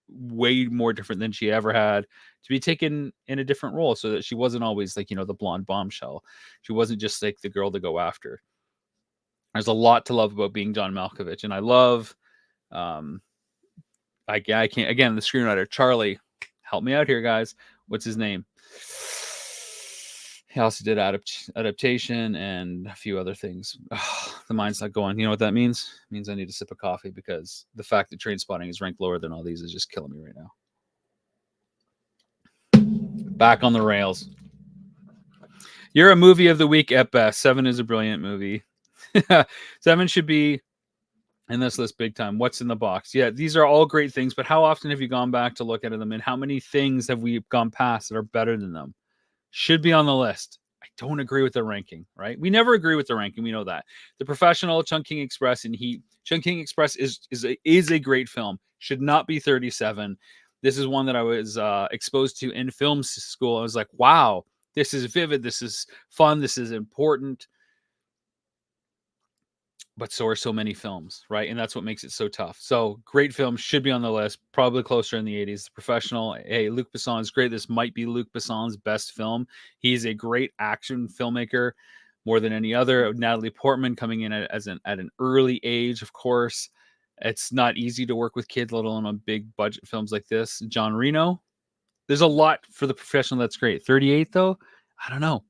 way more different than she ever had, to be taken in a different role, so that she wasn't always like, the blonde bombshell. She wasn't just like the girl to go after. There's a lot to love about Being John Malkovich. And I love, I can't, again, the screenwriter, Charlie, help me out here, guys. What's his name? He also did Adaptation and a few other things. The mind's not going. You know what that means? It means I need a sip of coffee, because the fact that Trainspotting is ranked lower than all these is just killing me right now. Back on the rails. You're a movie of the week at best. 7 is a brilliant movie. 7 should be in this list big time. What's in the box? Yeah, these are all great things, but how often have you gone back to look at them, and how many things have we gone past that are better than them? Should be on the list. I don't agree with the ranking, right? We never agree with the ranking. We know that. The Professional, Chungking Express, and Heat. Chungking Express is a great film. Should not be 37. This is one that I was exposed to in film school. I was like, wow, this is vivid. This is fun. This is important. But so are so many films, right? And that's what makes it so tough. So great film, should be on the list, probably closer in the 80s. The Professional, hey, Luc Besson is great. This might be Luc Besson's best film. He's a great action filmmaker, more than any other. Natalie Portman coming in at an early age, of course. It's not easy to work with kids, let alone on big budget films like this. John Reno. There's a lot for The Professional that's great. 38, though? I don't know.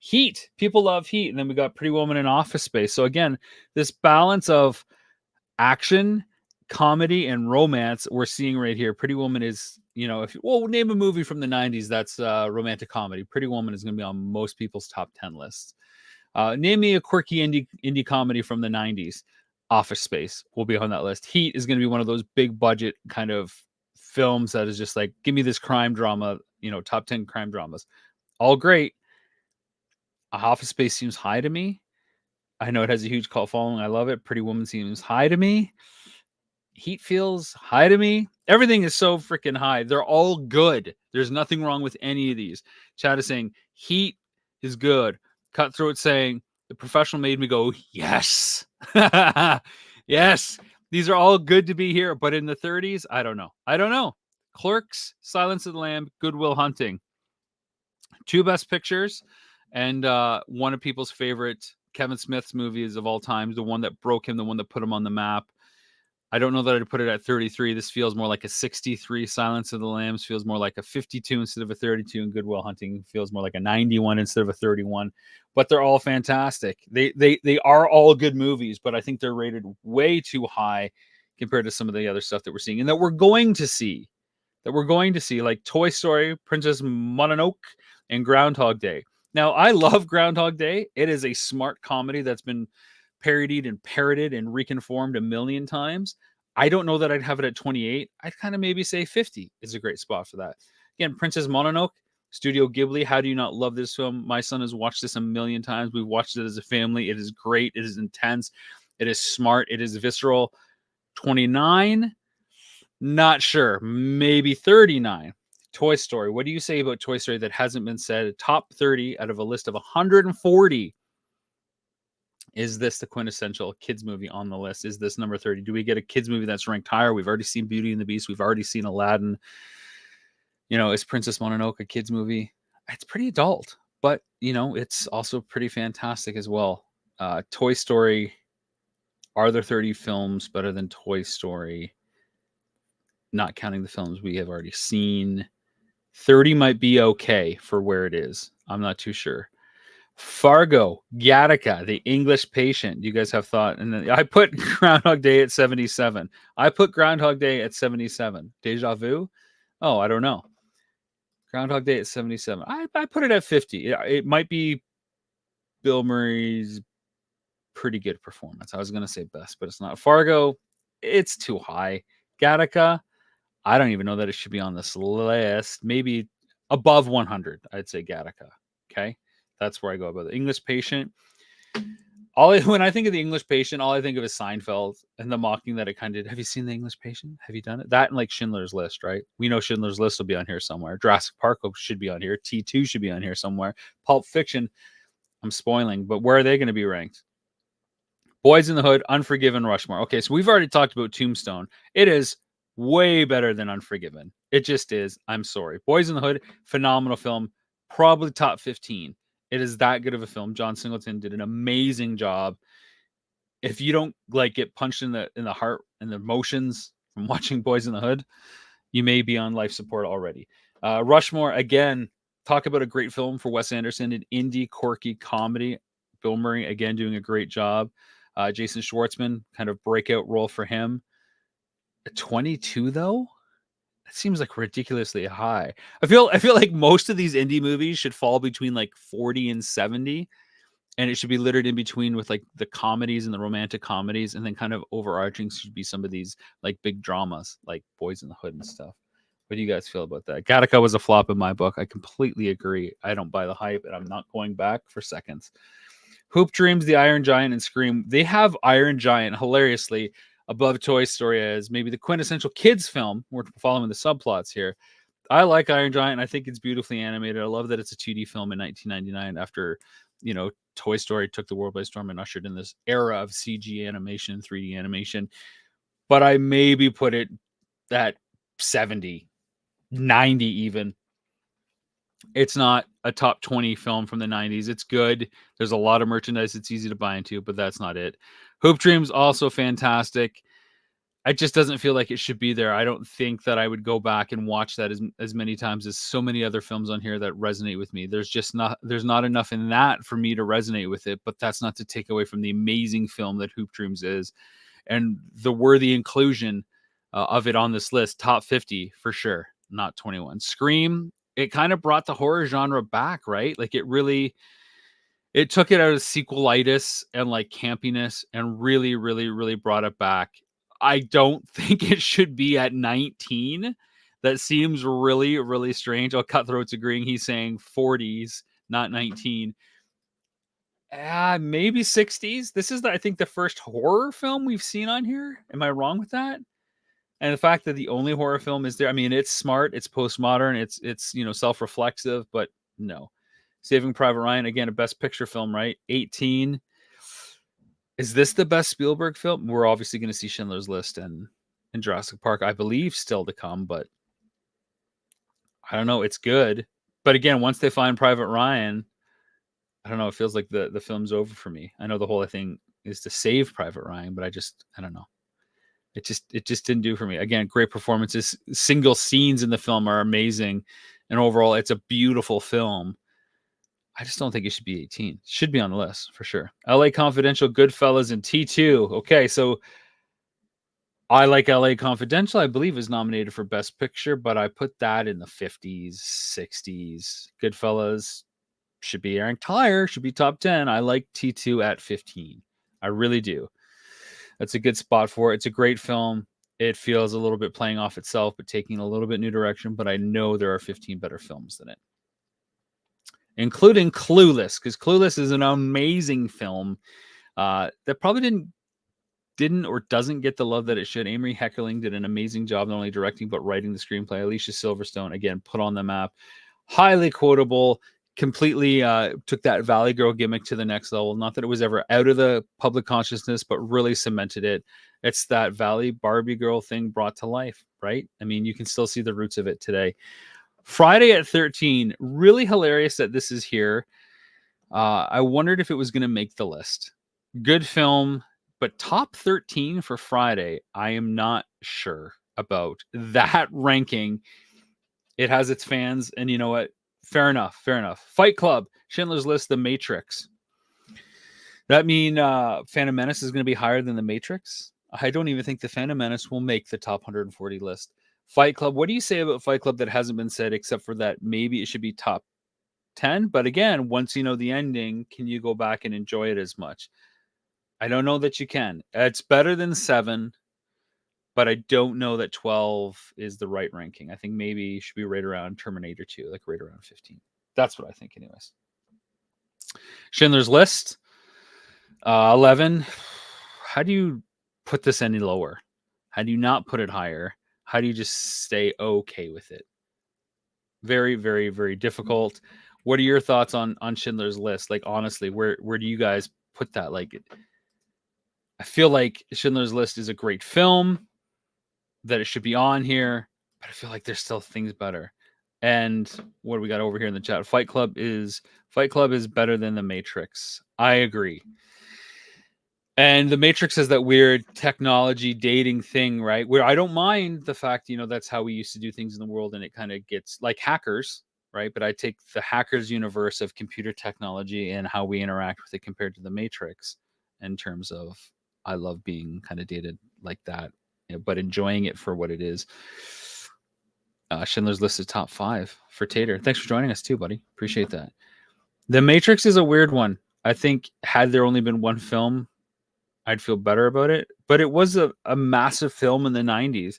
Heat. People love Heat. And then we got Pretty Woman and Office Space. So again, this balance of action, comedy, and romance we're seeing right here. Pretty Woman is, name a movie from the 90s that's romantic comedy. Pretty Woman is going to be on most people's top 10 lists. Name me a quirky indie comedy from the 90s. Office Space will be on that list. Heat is going to be one of those big budget kind of films that is just like, give me this crime drama, top 10 crime dramas. All great. Office Space seems high to me. I know it has a huge cult following. I love it. Pretty Woman seems high to me. Heat feels high to me. Everything is so freaking high. They're all good. There's nothing wrong with any of these. Chad is saying Heat is good. Cutthroat saying The Professional made me go, yes. Yes. These are all good to be here. But in the 30s, I don't know. Clerks, Silence of the Lambs, Good Will Hunting. 2 best pictures. And one of people's favorite Kevin Smith's movies of all time, the one that broke him, the one that put him on the map. I don't know that I'd put it at 33. This feels more like a 63. Silence of the Lambs feels more like a 52 instead of a 32. And Good Will Hunting feels more like a 91 instead of a 31. But they're all fantastic. They are all good movies, but I think they're rated way too high compared to some of the other stuff that we're seeing and that we're going to see. Like Toy Story, Princess Mononoke, and Groundhog Day. Now, I love Groundhog Day. It is a smart comedy that's been parodied and parroted and reconformed a million times. I don't know that I'd have it at 28. I'd kind of maybe say 50 is a great spot for that. Again, Princess Mononoke, Studio Ghibli. How do you not love this film? My son has watched this a million times. We've watched it as a family. It is great. It is intense. It is smart. It is visceral. 29, not sure. Maybe 39. Toy Story. What do you say about Toy Story that hasn't been said? Top 30 out of a list of 140. Is this the quintessential kids movie on the list? Is this number 30? Do we get a kids movie that's ranked higher? We've already seen Beauty and the Beast. We've already seen Aladdin. You know, is Princess Mononoke a kids movie? It's pretty adult, but you know, it's also pretty fantastic as well. Toy Story. Are there 30 films better than Toy Story? Not counting the films we have already seen. 30 might be okay for where it is. I'm not too sure. Fargo, Gattaca, The English Patient. Do you guys have thought? And then I put Groundhog Day at 77. I put Groundhog Day at 77. Deja Vu? Oh, I don't know. Groundhog Day at 77. I put it at 50. It might be Bill Murray's pretty good performance. I was going to say best, but it's not. Fargo, it's too high. Gattaca, I don't even know that it should be on this list. Maybe above 100, I'd say Gattaca. Okay. That's where I go about the English Patient. When I think of the English Patient, all I think of is Seinfeld and the mocking that it kind of did. Have you seen the English Patient? Have you done it? That and like Schindler's List, right? We know Schindler's List will be on here somewhere. Jurassic Park should be on here. T2 should be on here somewhere. Pulp Fiction, I'm spoiling, but where are they going to be ranked? Boys in the Hood, Unforgiven, Rushmore. Okay, so we've already talked about Tombstone. It is way better than Unforgiven. It just is. I'm sorry. Boys in the Hood, phenomenal film. Probably top 15. It is that good of a film. John Singleton did an amazing job. If you don't like get punched in the heart and the emotions from watching Boys in the Hood, you may be on life support already. Rushmore, again, talk about a great film for Wes Anderson, an indie quirky comedy. Bill Murray, again, doing a great job. Jason Schwartzman, kind of breakout role for him. 22 though? That seems like ridiculously high. I feel like most of these indie movies should fall between like 40 and 70, and it should be littered in between with like the comedies and the romantic comedies, and then kind of overarching should be some of these like big dramas like Boys in the Hood and stuff. What do you guys feel about that? Gattaca was a flop in my book. I completely agree. I don't buy the hype, and I'm not going back for seconds. Hoop Dreams, The Iron Giant, and Scream. They have Iron Giant hilariously above Toy Story as maybe the quintessential kids film. We're following the subplots here. I like Iron Giant. I think it's beautifully animated. I love that it's a 2D film in 1999 after, you know, Toy Story took the world by storm and ushered in this era of CG animation, 3D animation. But I maybe put it at 70, 90 even. It's not a top 20 film from the 90s. It's good. There's a lot of merchandise it's easy to buy into, but that's not it. Hoop Dreams, also fantastic. It just doesn't feel like it should be there. I don't think that I would go back and watch that as many times as so many other films on here that resonate with me. There's not enough in that for me to resonate with it, but that's not to take away from the amazing film that Hoop Dreams is and the worthy inclusion of it on this list. Top 50 for sure, not 21. Scream, it kind of brought the horror genre back, right? Like it took it out of sequelitis and like campiness and really, really, really brought it back. I don't think it should be at 19. That seems really, really strange. Oh, Cutthroat's agreeing. He's saying 40s, not 19. Maybe 60s. This is, I think, the first horror film we've seen on here. Am I wrong with that? And the fact that the only horror film is there, I mean, it's smart, it's postmodern, it's you know, self-reflexive, but no. Saving Private Ryan, again, a best picture film, right? 18. Is this the best Spielberg film? We're obviously going to see Schindler's List and Jurassic Park, I believe, still to come, but I don't know. It's good. But again, once they find Private Ryan, I don't know. It feels like the film's over for me. I know the whole thing is to save Private Ryan, but I don't know. It just didn't do for me. Again, great performances. Single scenes in the film are amazing. And overall, it's a beautiful film. I just don't think it should be 18. It should be on the list for sure. LA Confidential, Goodfellas, and T2. Okay, so I like LA Confidential, I believe is nominated for Best Picture, but I put that in the 50s, 60s. Goodfellas should be ranked higher, should be top 10. I like T2 at 15. I really do. That's a good spot for it. It's a great film. It feels a little bit playing off itself, but taking a little bit new direction. But I know there are 15 better films than it, including Clueless, because Clueless is an amazing film that probably didn't or doesn't get the love that it should. Amory Heckerling did an amazing job, not only directing but writing the screenplay. Alicia Silverstone, again, put on the map, highly quotable, completely took that Valley Girl gimmick to the next level. Not that it was ever out of the public consciousness, but really cemented it. It's that Valley Barbie girl thing brought to life, right? I mean, you can still see the roots of it today. Friday at 13, really hilarious that this is here. I wondered if it was going to make the list. Good film, but top 13 for Friday, I am not sure about that ranking. It has its fans, and you know what? Fair enough. Fight Club, Schindler's List, The Matrix. That mean Phantom Menace is going to be higher than The Matrix? I don't even think the Phantom Menace will make the top 140 list. Fight Club, what do you say about Fight Club that hasn't been said, except for that maybe it should be top 10? But again, once you know the ending, can you go back and enjoy it as much? I don't know that you can. It's better than 7, but I don't know that 12 is the right ranking. I think maybe it should be right around Terminator 2, like right around 15. That's what I think anyways. Schindler's List, 11. How do you put this any lower? How do you not put it higher? How do you just stay okay with it? Very, very, very difficult. What are your thoughts on Schindler's List? Like, honestly, where do you guys put that? Like, I feel like Schindler's List is a great film, that it should be on here, but I feel like there's still things better. And what do we got over here in the chat? Fight Club is better than The Matrix. I agree. And The Matrix has that weird technology dating thing, right? Where I don't mind the fact, that's how we used to do things in the world, and it kind of gets like Hackers, right? But I take the Hackers universe of computer technology and how we interact with it compared to The Matrix in terms of I love being kind of dated like that, but enjoying it for what it is. Schindler's List is top 5 for Tater. Thanks for joining us too, buddy. Appreciate that. The Matrix is a weird one. I think had there only been one film, I'd feel better about it. But it was a massive film in the 90s.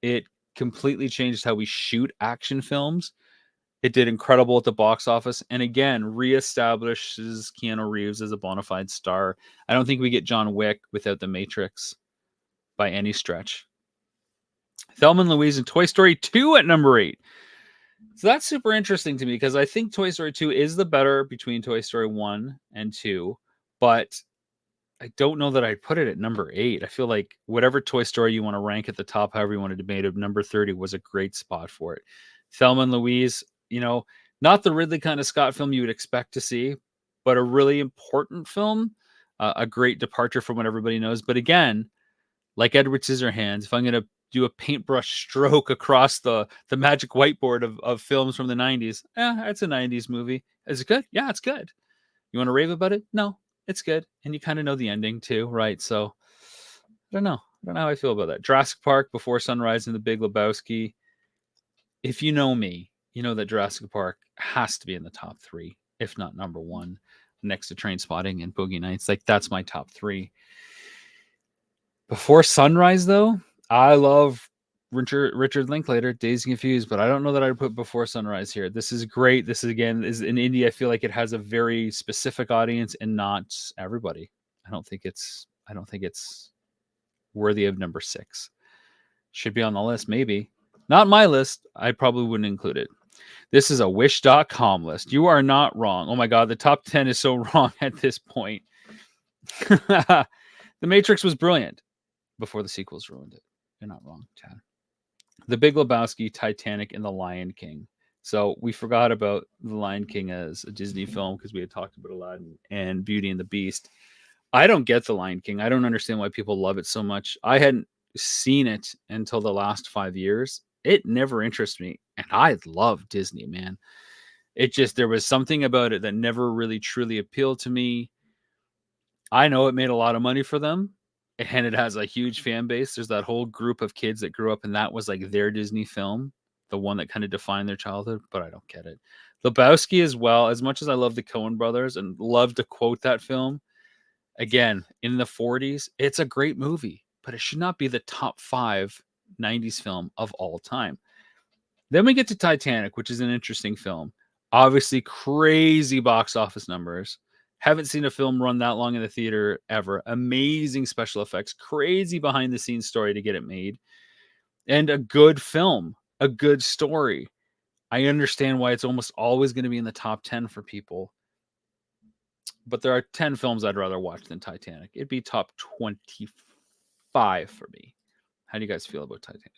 It completely changed how we shoot action films. It did incredible at the box office. And again, reestablishes Keanu Reeves as a bona fide star. I don't think we get John Wick without The Matrix by any stretch. Thelma and Louise and Toy Story 2 at number 8. So that's super interesting to me because I think Toy Story 2 is the better between Toy Story 1 and 2. But I don't know that I'd put it at number 8. I feel like whatever Toy Story you want to rank at the top, however you want to debate it, number 30 was a great spot for it. Thelma and Louise, not the Ridley kind of Scott film you would expect to see, but a really important film, a great departure from what everybody knows. But again, like Edward Scissorhands, if I'm going to do a paintbrush stroke across the magic whiteboard of films from the 90s, it's a 90s movie. Is it good? Yeah, it's good. You want to rave about it? No. It's good, and you kind of know the ending too, right? So I don't know how I feel about that. Jurassic Park, Before Sunrise, and The Big Lebowski. If you know me, you know that Jurassic Park has to be in the top 3, if not number 1, next to Trainspotting and Boogie Nights. Like, that's my top 3. Before Sunrise, though, I love Richard Linklater, Dazed and Confused, but I don't know that I'd put Before Sunrise here. This is great. This is again is in indie. I feel like it has a very specific audience and not everybody. I don't think it's worthy of number 6. Should be on the list, maybe. Not my list. I probably wouldn't include it. This is a Wish.com list. You are not wrong. Oh my God, the top 10 is so wrong at this point. The Matrix was brilliant before the sequels ruined it. You're not wrong, Chad. The Big Lebowski, Titanic, and The Lion King. So we forgot about The Lion King as a Disney film because we had talked about Aladdin and Beauty and the Beast. I don't get The Lion King. I don't understand why people love it so much. I hadn't seen it until the last 5 years. It never interested me. And I love Disney, man. There was something about it that never really truly appealed to me. I know it made a lot of money for them, and it has a huge fan base. There's that whole group of kids that grew up and that was like their Disney film, the one that kind of defined their childhood, but I don't get it. Lebowski as well, as much as I love the Coen brothers and love to quote that film, again, in the 40s, it's a great movie. but it should not be the top 5 90s film of all time. Then we get to Titanic, which is an interesting film. Obviously, crazy box office numbers. Haven't seen a film run that long in the theater ever. Amazing special effects, crazy behind the scenes story to get it made, and a good film, a good story. I understand why it's almost always going to be in the top 10 for people, but there are 10 films I'd rather watch than Titanic. It'd be top 25 for me. How do you guys feel about Titanic?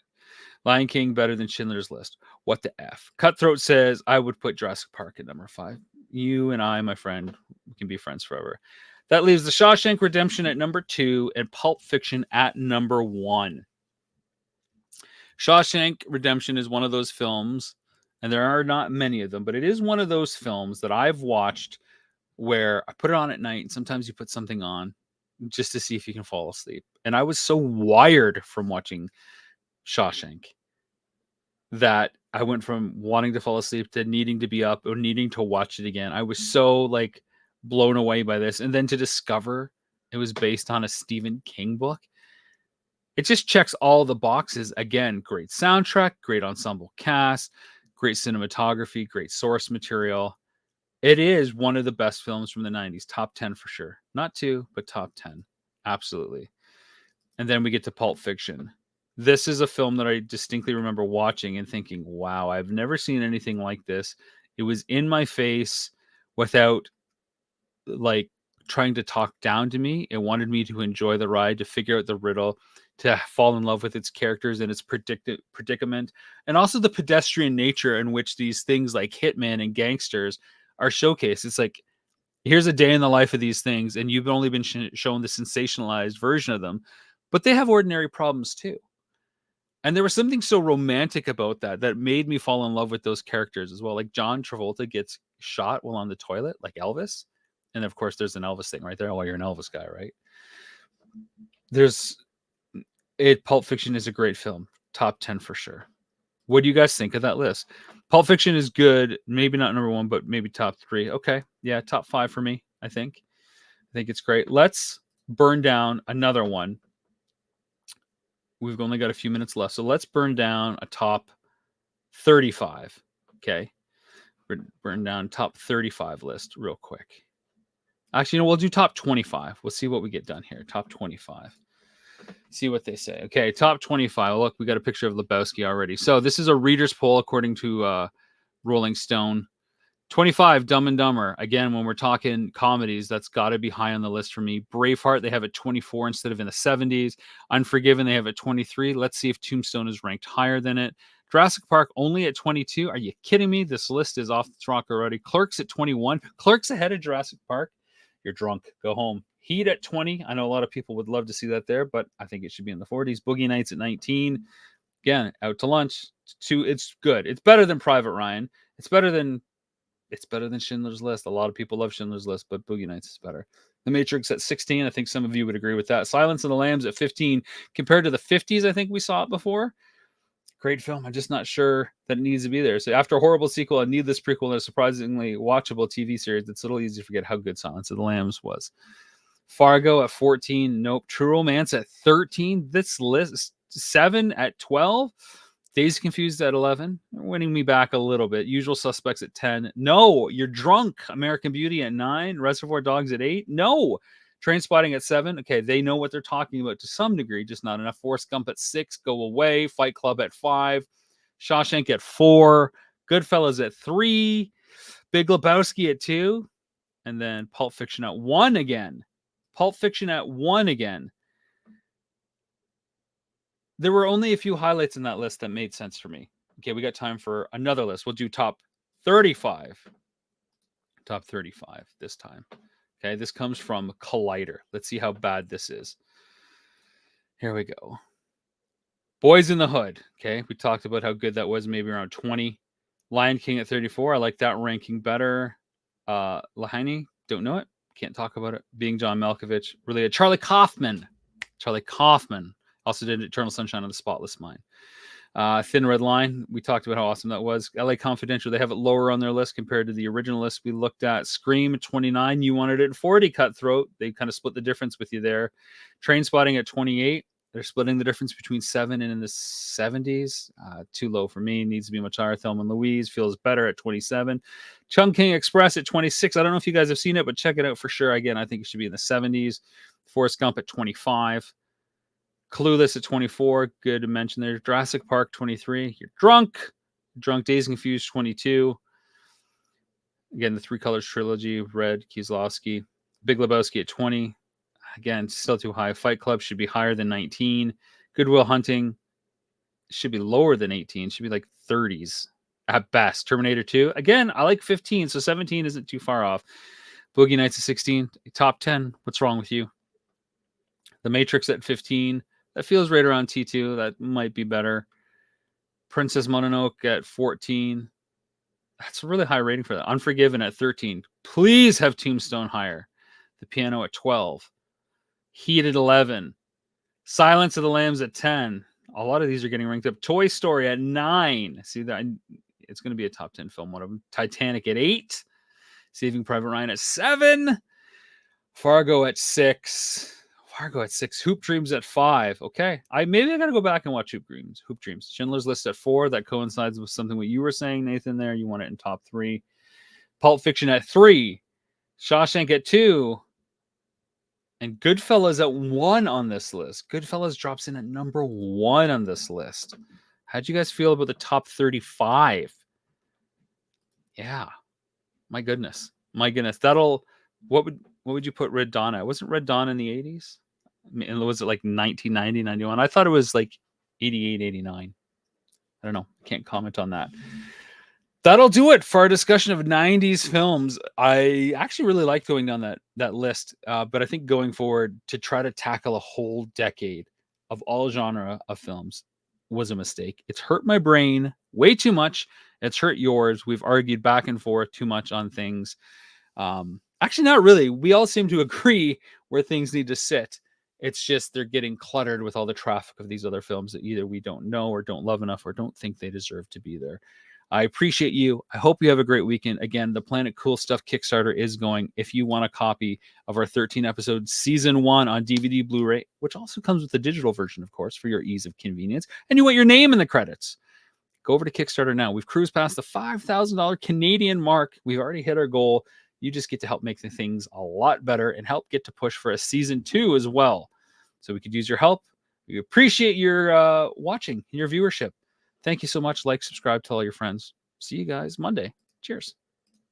Lion King better than Schindler's List. What the F? Cutthroat says I would put Jurassic Park at number 5. You and I, my friend, we can be friends forever. That leaves The Shawshank Redemption at number 2 and Pulp Fiction at number 1. Shawshank Redemption is one of those films, and there are not many of them, but it is one of those films that I've watched where I put it on at night, and sometimes you put something on just to see if you can fall asleep. And I was so wired from watching Shawshank that I went from wanting to fall asleep to needing to be up or needing to watch it again. I was so like blown away by this. And then to discover it was based on a Stephen King book, it just checks all the boxes. Again, great soundtrack, great ensemble cast, great cinematography, great source material. It is one of the best films from the 90s. Top 10 for sure. Not 2, but top 10. Absolutely. And then we get to Pulp Fiction. This is a film that I distinctly remember watching and thinking, wow, I've never seen anything like this. It was in my face without like trying to talk down to me. It wanted me to enjoy the ride, to figure out the riddle, to fall in love with its characters and its predicament, and also the pedestrian nature in which these things like hitmen and gangsters are showcased. It's like, here's a day in the life of these things, and you've only been shown the sensationalized version of them, but they have ordinary problems too. And there was something so romantic about that made me fall in love with those characters as well. Like John Travolta gets shot while on the toilet, like Elvis. And of course, there's an Elvis thing right there. Well, you're an Elvis guy, right? Pulp Fiction is a great film. Top 10 for sure. What do you guys think of that list? Pulp Fiction is good. Maybe not number 1, but maybe top 3. Okay. Yeah, top 5 for me, I think. I think it's great. Let's burn down another one. We've only got a few minutes left. So let's burn down a top 35. Okay. Burn down top 35 list real quick. Actually, we'll do top 25. We'll see what we get done here. Top 25. See what they say. Okay, top 25. Look, we got a picture of Lebowski already. So this is a reader's poll according to Rolling Stone. 25, Dumb and Dumber. Again, when we're talking comedies, that's got to be high on the list for me. Braveheart, they have it 24 instead of in the 70s. Unforgiven, they have it 23. Let's see if Tombstone is ranked higher than it. Jurassic Park only at 22. Are you kidding me? This list is off the truck already. Clerks at 21. Clerks ahead of Jurassic Park. You're drunk. Go home. Heat at 20. I know a lot of people would love to see that there, but I think it should be in the 40s. Boogie Nights at 19. Again, Out to Lunch. It's good. It's better than Private Ryan. It's better than Schindler's List. A lot of people love Schindler's List, but Boogie Nights is better. The Matrix at 16. I think some of you would agree with that. Silence of the Lambs at 15. Compared to the 50s, I think we saw it before. Great film. I'm just not sure that it needs to be there. So after a horrible sequel, a needless prequel, and a surprisingly watchable TV series, it's a little easy to forget how good Silence of the Lambs was. Fargo at 14. Nope. True Romance at 13. This list 7 at 12. Dazed Confused at 11. Winning me back a little bit. Usual Suspects at 10. No, you're drunk. American Beauty at 9. Reservoir Dogs at 8. No. Trainspotting at 7. Okay, they know what they're talking about to some degree, just not enough. Forrest Gump at 6. Go Away. Fight Club at 5. Shawshank at 4. Goodfellas at 3. Big Lebowski at 2. And then Pulp Fiction at 1 again. Pulp Fiction at 1 again. There were only a few highlights in that list that made sense for me. Okay, we got time for another list. We'll do top 35. Top 35 this time. Okay, this comes from Collider. Let's see how bad this is. Here we go. Boys in the Hood. Okay, we talked about how good that was, maybe around 20. Lion King at 34. I like that ranking better. Lahaini, don't know it. Can't talk about it. Being John Malkovich. Really, Charlie Kaufman. Charlie Kaufman also did Eternal Sunshine of the Spotless Mind. Thin Red Line. We talked about how awesome that was. LA Confidential. They have it lower on their list compared to the original list we looked at. Scream at 29. You wanted it at 40. Cutthroat. They kind of split the difference with you there. Trainspotting at 28. They're splitting the difference between 7 and in the 70s. Too low for me. Needs to be much higher. Thelma and Louise feels better at 27. Chungking Express at 26. I don't know if you guys have seen it, but check it out for sure. Again, I think it should be in the 70s. Forrest Gump at 25. Clueless at 24. Good to mention there. Jurassic Park 23. You're drunk. Dazed and Confused 22. Again, the Three Colors trilogy. Red, Kieslowski. Big Lebowski at 20. Again, still too high. Fight Club should be higher than 19. Good Will Hunting should be lower than 18. Should be like 30s at best. Terminator 2. Again, I like 15, so 17 isn't too far off. Boogie Nights at 16. Top 10. What's wrong with you? The Matrix at 15. That feels right around T2. That might be better. Princess Mononoke at 14. That's a really high rating for that. Unforgiven at 13. Please have Tombstone higher. The Piano at 12. Heat at 11. Silence of the Lambs at 10. A lot of these are getting ranked up. Toy Story at 9. See that? It's going to be a top 10 film. One of them. Titanic at 8. Saving Private Ryan at 7. Fargo at 6. Hoop Dreams at 5. Okay. Maybe I got to go back and watch Hoop Dreams. Schindler's List at 4. That coincides with something what you were saying, Nathan, there. You want it in top 3. Pulp Fiction at 3. Shawshank at 2. And Goodfellas at 1 on this list. Goodfellas drops in at number 1 on this list. How'd you guys feel about the top 35? Yeah. My goodness. What would you put Red Dawn at? Wasn't Red Dawn in the 80s? And was it like 1990, 91? I thought it was like 88, 89. I don't know. Can't comment on that. That'll do it for our discussion of 90s films. I actually really like going down that list, but I think going forward to try to tackle a whole decade of all genre of films was a mistake. It's hurt my brain way too much. It's hurt yours. We've argued back and forth too much on things. Actually, not really. We all seem to agree where things need to sit. It's just they're getting cluttered with all the traffic of these other films that either we don't know or don't love enough or don't think they deserve to be there. I appreciate you. I hope you have a great weekend. Again, the Planet Cool Stuff Kickstarter is going. If you want a copy of our 13 episode season 1 on DVD, Blu-ray, which also comes with the digital version, of course, for your ease of convenience, and you want your name in the credits, go over to Kickstarter now. We've cruised past the $5,000 Canadian mark. We've already hit our goal. You just get to help make the things a lot better and help get to push for a season 2 as well. So we could use your help. We appreciate your watching, your viewership. Thank you so much. Like, subscribe, tell all your friends. See you guys Monday. Cheers.